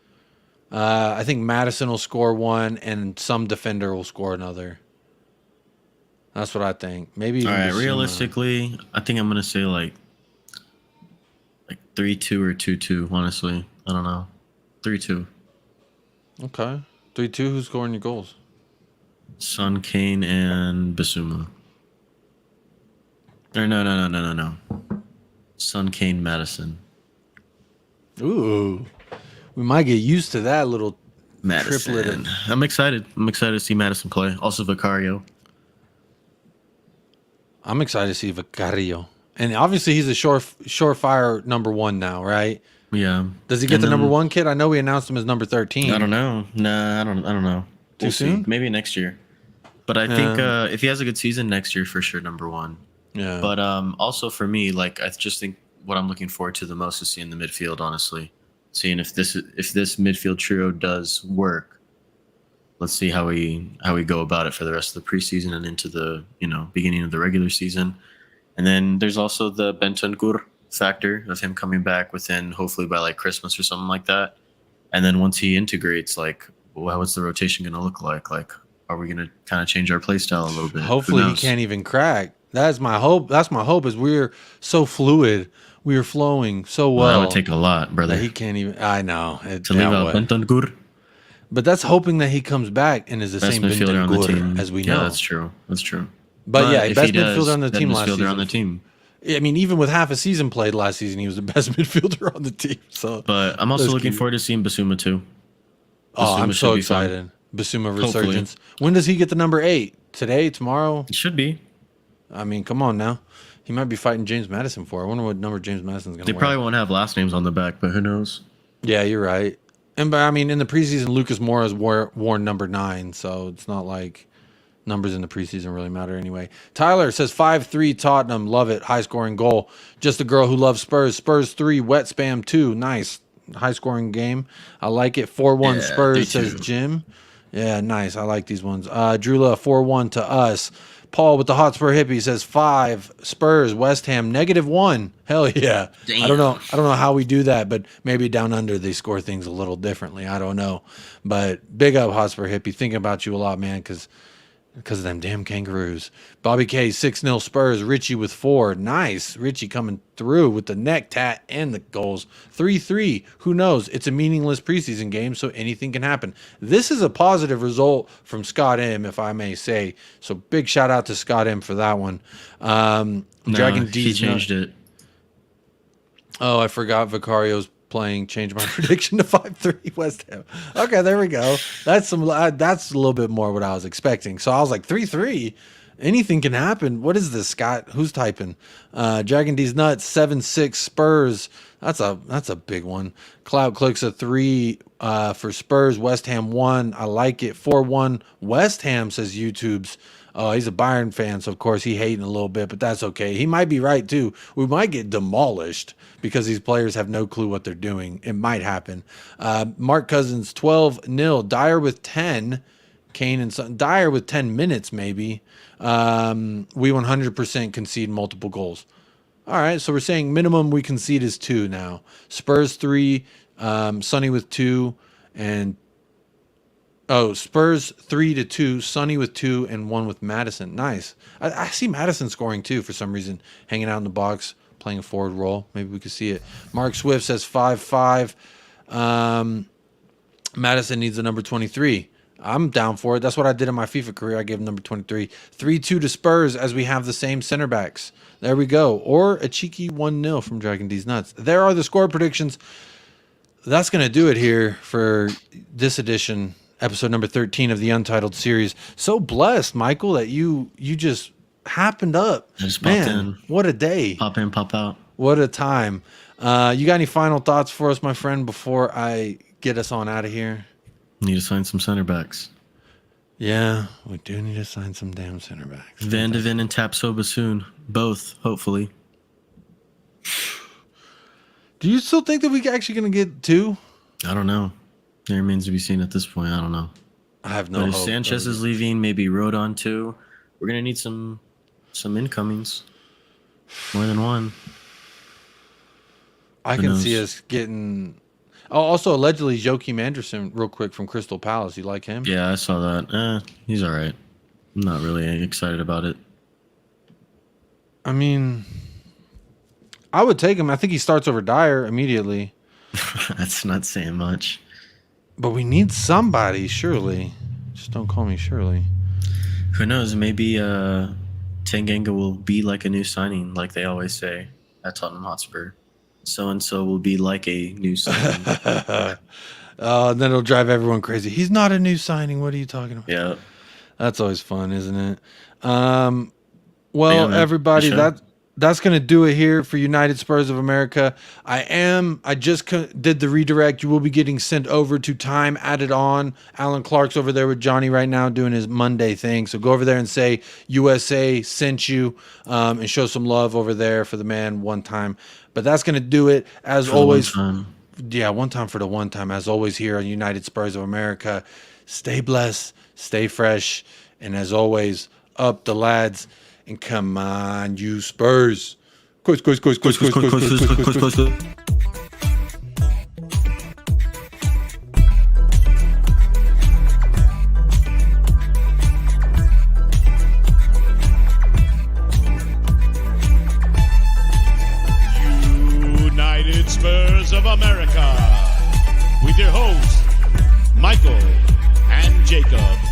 I think Madison will score one, and some defender will score another. That's what I think. Maybe. All right. Realistically, I think I'm gonna say like 3-2 or 2-2. Honestly, I don't know. 3-2. Okay. 3-2. Who's scoring your goals? Son, Kane, and Bissouma. Or no. Son, Kane, Madison. Ooh. We might get used to that little Madison. triplet. I'm excited. I'm excited to see Madison play. Also Vicario. I'm excited to see Vicario. And obviously he's a surefire number 1 now, right? Yeah. Does he get the number 1 kid? I know we announced him as number 13. I don't know. Nah, I don't know. Too soon? Maybe next year. But I think if he has a good season next year, for sure, number 1. Yeah. But also for me, like, I just think what I'm looking forward to the most is seeing the midfield, honestly. Seeing if this midfield trio does work. Let's see how we go about it for the rest of the preseason and into the beginning of the regular season. And then there's also the Bentancur factor of him coming back within, hopefully by like Christmas or something like that. And then once he integrates, like, what's the rotation going to look like? Like, are we gonna kind of change our play style a little bit? Hopefully he can't even crack. That's my hope. That's my hope. Is we're so fluid, we are flowing so well. That would take a lot, brother. That he can't even. I know. To leave out Bentancur. But that's hoping that he comes back and is the same midfielder on the team as we know. Yeah, that's true. That's true. But yeah, best midfielder on the team last season. On the team. I mean, even with half a season played last season, he was the best midfielder on the team. So, but I'm also looking forward to seeing Bissouma too. Bissouma I'm so excited. Bissouma resurgence. Hopefully. When does he get the number 8? Today? Tomorrow? It should be. I mean, come on now. He might be fighting James Madison for. I wonder what number James Madison's going to wear. They probably won't have last names on the back, but who knows? Yeah, you're right. And but I mean, in the preseason, Lucas Moura's worn number 9, so it's not like numbers in the preseason really matter anyway. Tyler says 5-3 Tottenham. Love it. High scoring goal. Just a girl who loves Spurs. Spurs 3, wet spam 2. Nice. High scoring game. I like it. 4-1 Spurs, says Jim. Yeah, nice. I like these ones. Drula 4-1 to us. Paul with the Hotspur hippie says 5 Spurs, West Ham -1. Hell yeah. Damn. I don't know how we do that, but maybe down under they score things a little differently. I don't know. But big up Hotspur hippie. Thinking about you a lot, man, because of them damn Kangaroos. Bobby K 6-0 Spurs. Richie with 4. Nice. Richie coming through with the neck tat and the goals. 3-3. Who knows? It's a meaningless preseason game, so anything can happen. This is a positive result from Scott M, if I may say. So big shout out to Scott M for that one. Dragon D. He changed it. Oh, I forgot Vicario's playing. Change my prediction to 5-3 West Ham. Okay, there we go. That's a little bit more what I was expecting. So I was like 3-3. Anything can happen. What is this, Scott? Who's typing? Dragon D's nuts. 7-6 Spurs. That's a big one. Cloud clicks a 3 for Spurs. West Ham 1. I like it. 4-1 West Ham, says YouTube's. Oh, he's a Bayern fan, so of course he hating a little bit, but that's okay. He might be right too. We might get demolished because these players have no clue what they're doing. It might happen. Mark Cousins 12-0. Dyer with 10. Kane and Son. Dyer with 10 minutes maybe. We 100% concede multiple goals. All right, so we're saying minimum we concede is 2 now. Spurs 3, Sonny with 2, and Spurs 3-2, Sonny with 2, and 1 with Madison. Nice. I see Madison scoring too for some reason, hanging out in the box, playing a forward role. Maybe we could see it. Mark Swift says 5-5. Madison needs the number 23. I'm down for it. That's what I did in my FIFA career. I gave him number 23. 3-2 to Spurs as we have the same center backs. There we go. Or a cheeky 1-0 from Dragon D's Nuts. There are the score predictions. That's going to do it here for this edition, episode number 13 of the Untitled series. So blessed, Michael, that you just happened up. Just popped in. What a day. Pop in, pop out. What a time. You got any final thoughts for us, my friend, before I get us on out of here? Need to sign some center backs. Yeah, we do need to sign some damn center backs. Van de Ven and Tapsoba soon. Both, hopefully. Do you still think that we're actually going to get 2? I don't know. It remains to be seen at this point. I don't know. I have no hope. If Sanchez is leaving, maybe Rodon too. We're going to need some incomings. More than one. I can see us getting... Oh, also, allegedly, Joachim Anderson, real quick, from Crystal Palace. You like him? Yeah, I saw that. He's all right. I'm not really excited about it. I mean, I would take him. I think he starts over Dyer immediately. That's not saying much. But we need somebody, surely. Just don't call me Shirley. Who knows? Maybe Tanganga will be like a new signing, like they always say at Tottenham Hotspur. So-and-so will be like a new signing. And then it'll drive everyone crazy. He's not a new signing. What are you talking about? Yeah. That's always fun, isn't it? Everybody, that's going to do it here for United Spurs of America. I just did the redirect. You will be getting sent over to Time Added On. Alan Clark's over there with Johnny right now doing his Monday thing. So go over there and say USA sent you and show some love over there for the man one time. But that's going to do it. As always, yeah, one time for the one time. As always here on United Spurs of America. Stay blessed, stay fresh, and as always, up the lads. And come on, you Spurs. Course. dub.